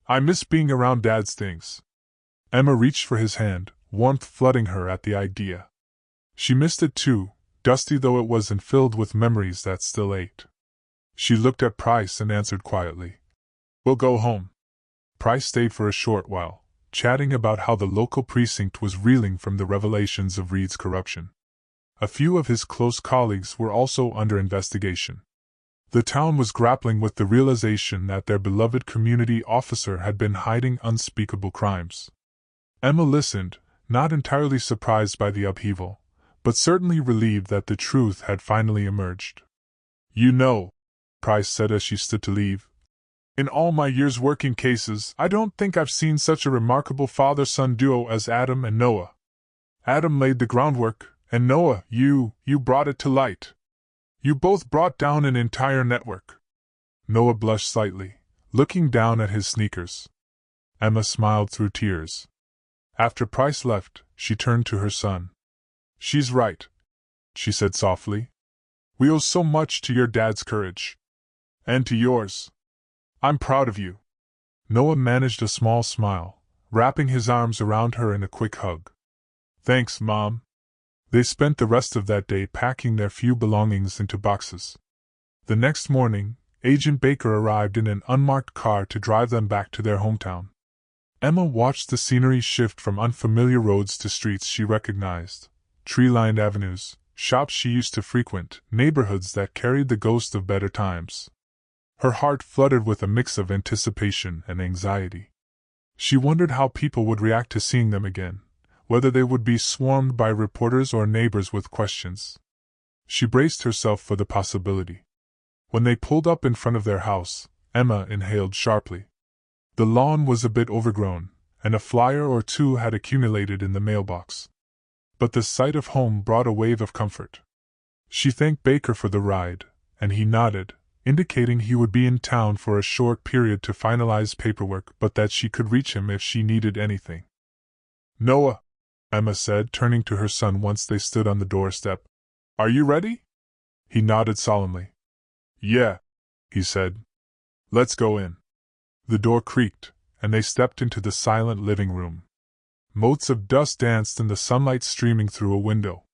I miss being around Dad's things." Emma reached for his hand, warmth flooding her at the idea. She missed it too, dusty though it was and filled with memories that still ached. She looked at Price and answered quietly, "We'll go home." Price stayed for a short while, chatting about how the local precinct was reeling from the revelations of Reed's corruption. A few of his close colleagues were also under investigation. The town was grappling with the realization that their beloved community officer had been hiding unspeakable crimes. Emma listened, not entirely surprised by the upheaval, but certainly relieved that the truth had finally emerged. "You know," Price said as she stood to leave, "in all my years working cases, I don't think I've seen such a remarkable father-son duo as Adam and Noah. Adam laid the groundwork, and Noah, you brought it to light. You both brought down an entire network." Noah blushed slightly, looking down at his sneakers. Emma smiled through tears. After Price left, she turned to her son. "She's right," she said softly. "We owe so much to your dad's courage. And to yours. I'm proud of you." Noah managed a small smile, wrapping his arms around her in a quick hug. "Thanks, Mom." They spent the rest of that day packing their few belongings into boxes. The next morning, Agent Baker arrived in an unmarked car to drive them back to their hometown. Emma watched the scenery shift from unfamiliar roads to streets she recognized, tree-lined avenues, shops she used to frequent, neighborhoods that carried the ghost of better times. Her heart fluttered with a mix of anticipation and anxiety. She wondered how people would react to seeing them again, whether they would be swarmed by reporters or neighbors with questions. She braced herself for the possibility. When they pulled up in front of their house, Emma inhaled sharply. The lawn was a bit overgrown, and a flyer or two had accumulated in the mailbox. But the sight of home brought a wave of comfort. She thanked Baker for the ride, and he nodded, indicating he would be in town for a short period to finalize paperwork but that she could reach him if she needed anything. "Noah," Emma said, turning to her son once they stood on the doorstep, "are you ready?" He nodded solemnly. "Yeah," he said. "Let's go in." The door creaked, and they stepped into the silent living room. Motes of dust danced in the sunlight streaming through a window.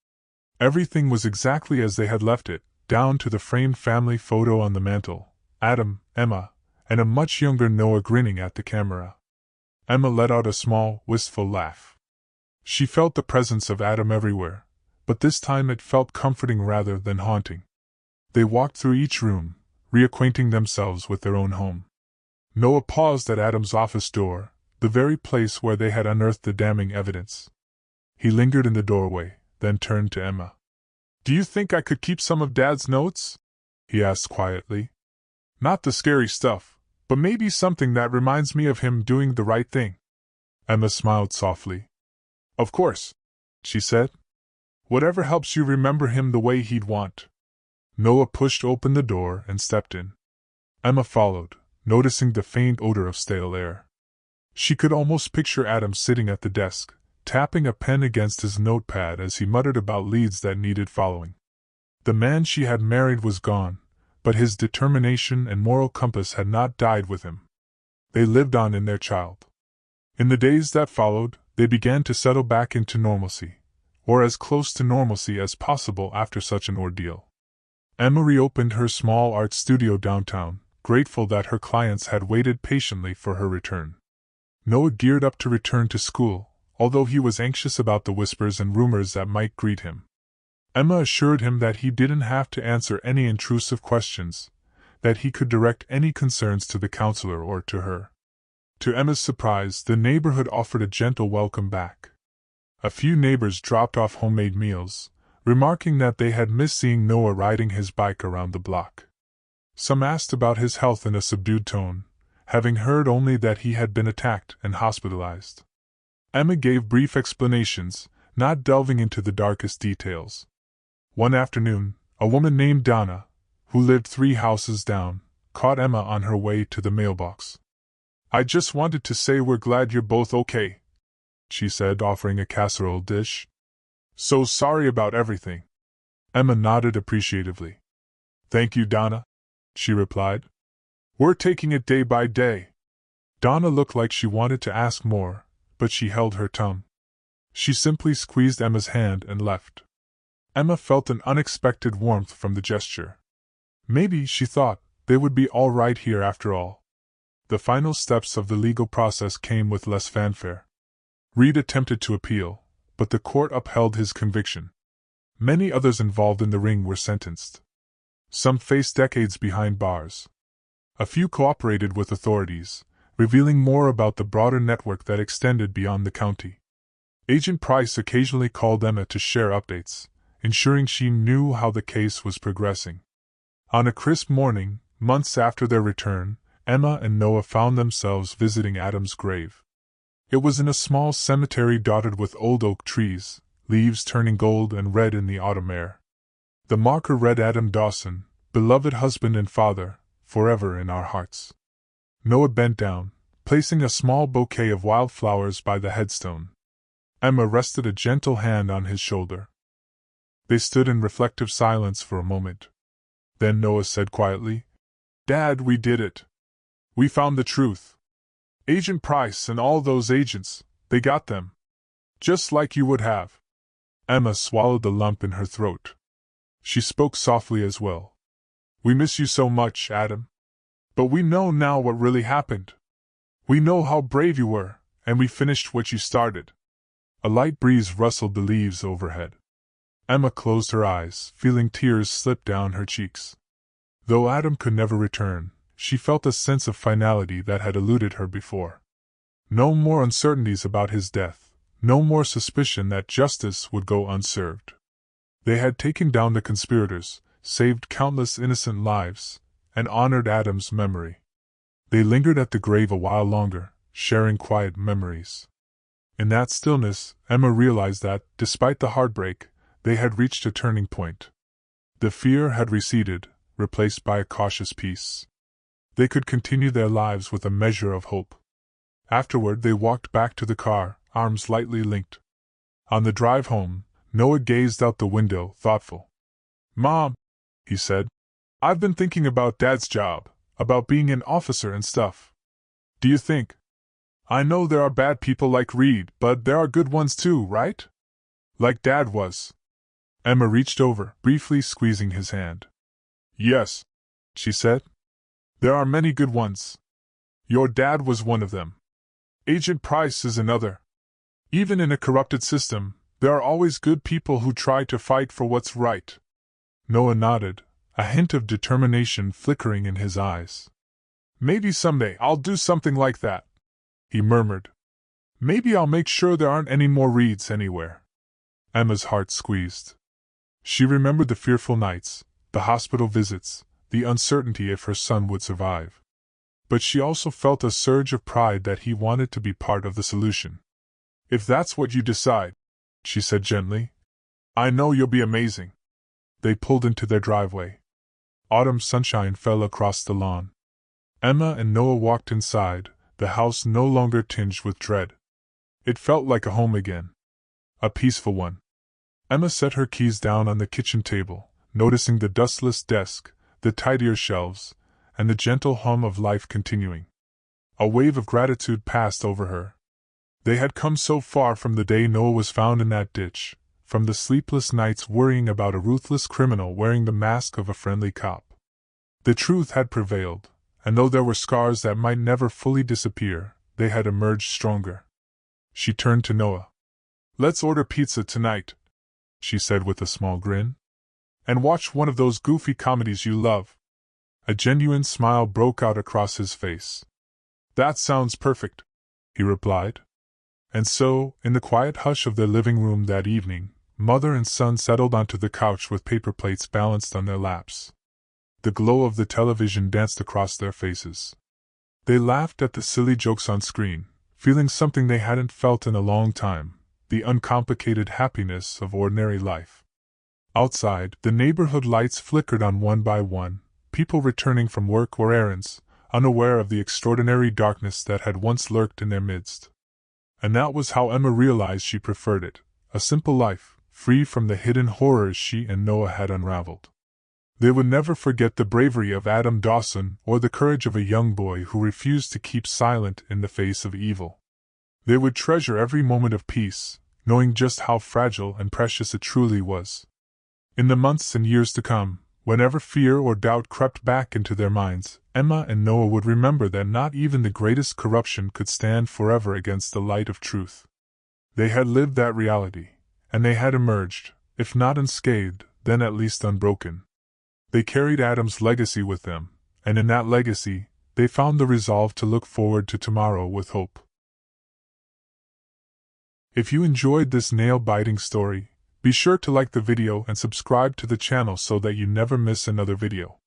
Everything was exactly as they had left it, down to the framed family photo on the mantel, Adam, Emma, and a much younger Noah grinning at the camera. Emma let out a small, wistful laugh. She felt the presence of Adam everywhere, but this time it felt comforting rather than haunting. They walked through each room, reacquainting themselves with their own home. Noah paused at Adam's office door, the very place where they had unearthed the damning evidence. He lingered in the doorway, then turned to Emma. "Do you think I could keep some of Dad's notes?" he asked quietly. "Not the scary stuff, but maybe something that reminds me of him doing the right thing." Emma smiled softly. "Of course," she said. "Whatever helps you remember him the way he'd want." Noah pushed open the door and stepped in. Emma followed, noticing the faint odor of stale air. She could almost picture Adam sitting at the desk, tapping a pen against his notepad as he muttered about leads that needed following. The man she had married was gone, but his determination and moral compass had not died with him. They lived on in their child. In the days that followed, they began to settle back into normalcy, or as close to normalcy as possible after such an ordeal. Emma reopened her small art studio downtown, grateful that her clients had waited patiently for her return. Noah geared up to return to school, although he was anxious about the whispers and rumors that might greet him. Emma assured him that he didn't have to answer any intrusive questions, that he could direct any concerns to the counselor or to her. To Emma's surprise, the neighborhood offered a gentle welcome back. A few neighbors dropped off homemade meals, remarking that they had missed seeing Noah riding his bike around the block. Some asked about his health in a subdued tone, having heard only that he had been attacked and hospitalized. Emma gave brief explanations, not delving into the darkest details. One afternoon, a woman named Donna, who lived 3 houses down, caught Emma on her way to the mailbox. "I just wanted to say we're glad you're both okay," she said, offering a casserole dish. "So sorry about everything." Emma nodded appreciatively. "Thank you, Donna," she replied. "We're taking it day by day." Donna looked like she wanted to ask more, but she held her tongue. She simply squeezed Emma's hand and left. Emma felt an unexpected warmth from the gesture. Maybe, she thought, they would be all right here after all. The final steps of the legal process came with less fanfare. Reed attempted to appeal, but the court upheld his conviction. Many others involved in the ring were sentenced. Some faced decades behind bars. A few cooperated with authorities, revealing more about the broader network that extended beyond the county. Agent Price occasionally called Emma to share updates, ensuring she knew how the case was progressing. On a crisp morning, months after their return, Emma and Noah found themselves visiting Adam's grave. It was in a small cemetery dotted with old oak trees, leaves turning gold and red in the autumn air. The marker read, "Adam Dawson, beloved husband and father, forever in our hearts." Noah bent down, placing a small bouquet of wildflowers by the headstone. Emma rested a gentle hand on his shoulder. They stood in reflective silence for a moment. Then Noah said quietly, "Dad, we did it. We found the truth. Agent Price and all those agents, they got them. Just like you would have." Emma swallowed the lump in her throat. She spoke softly as well. "We miss you so much, Adam. But we know now what really happened. We know how brave you were, and we finished what you started." A light breeze rustled the leaves overhead. Emma closed her eyes, feeling tears slip down her cheeks. Though Adam could never return, she felt a sense of finality that had eluded her before. No more uncertainties about his death, no more suspicion that justice would go unserved. They had taken down the conspirators, saved countless innocent lives, and honored Adam's memory. They lingered at the grave a while longer, sharing quiet memories. In that stillness, Emma realized that, despite the heartbreak, they had reached a turning point. The fear had receded, replaced by a cautious peace. They could continue their lives with a measure of hope. Afterward, they walked back to the car, arms lightly linked. On the drive home, Noah gazed out the window, thoughtful. "Mom," he said, "I've been thinking about Dad's job, about being an officer and stuff. Do you think? I know there are bad people like Reed, but there are good ones too, right? Like Dad was." Emma reached over, briefly squeezing his hand. "Yes," she said. "There are many good ones. Your dad was one of them. Agent Price is another. Even in a corrupted system, there are always good people who try to fight for what's right." Noah nodded, a hint of determination flickering in his eyes. "Maybe someday I'll do something like that," he murmured. "Maybe I'll make sure there aren't any more Reeds anywhere." Emma's heart squeezed. She remembered the fearful nights, the hospital visits, the uncertainty if her son would survive. But she also felt a surge of pride that he wanted to be part of the solution. "If that's what you decide," she said gently, "I know you'll be amazing." They pulled into their driveway. Autumn sunshine fell across the lawn. Emma and Noah walked inside, the house no longer tinged with dread. It felt like a home again. A peaceful one. Emma set her keys down on the kitchen table, noticing the dustless desk, the tidier shelves, and the gentle hum of life continuing. A wave of gratitude passed over her. They had come so far from the day Noah was found in that ditch, from the sleepless nights worrying about a ruthless criminal wearing the mask of a friendly cop. The truth had prevailed, and though there were scars that might never fully disappear, they had emerged stronger. She turned to Noah. "Let's order pizza tonight," she said with a small grin. "And watch one of those goofy comedies you love." A genuine smile broke out across his face. "That sounds perfect," he replied. And so, in the quiet hush of their living room that evening, mother and son settled onto the couch with paper plates balanced on their laps. The glow of the television danced across their faces. They laughed at the silly jokes on screen, feeling something they hadn't felt in a long time, the uncomplicated happiness of ordinary life. Outside, the neighborhood lights flickered on one by one, people returning from work or errands, unaware of the extraordinary darkness that had once lurked in their midst. And that was how Emma realized she preferred it, a simple life, free from the hidden horrors she and Noah had unraveled. They would never forget the bravery of Adam Dawson or the courage of a young boy who refused to keep silent in the face of evil. They would treasure every moment of peace, knowing just how fragile and precious it truly was. In the months and years to come, whenever fear or doubt crept back into their minds, Emma and Noah would remember that not even the greatest corruption could stand forever against the light of truth. They had lived that reality, and they had emerged, if not unscathed, then at least unbroken. They carried Adam's legacy with them, and in that legacy, they found the resolve to look forward to tomorrow with hope. If you enjoyed this nail-biting story, be sure to like the video and subscribe to the channel so that you never miss another video.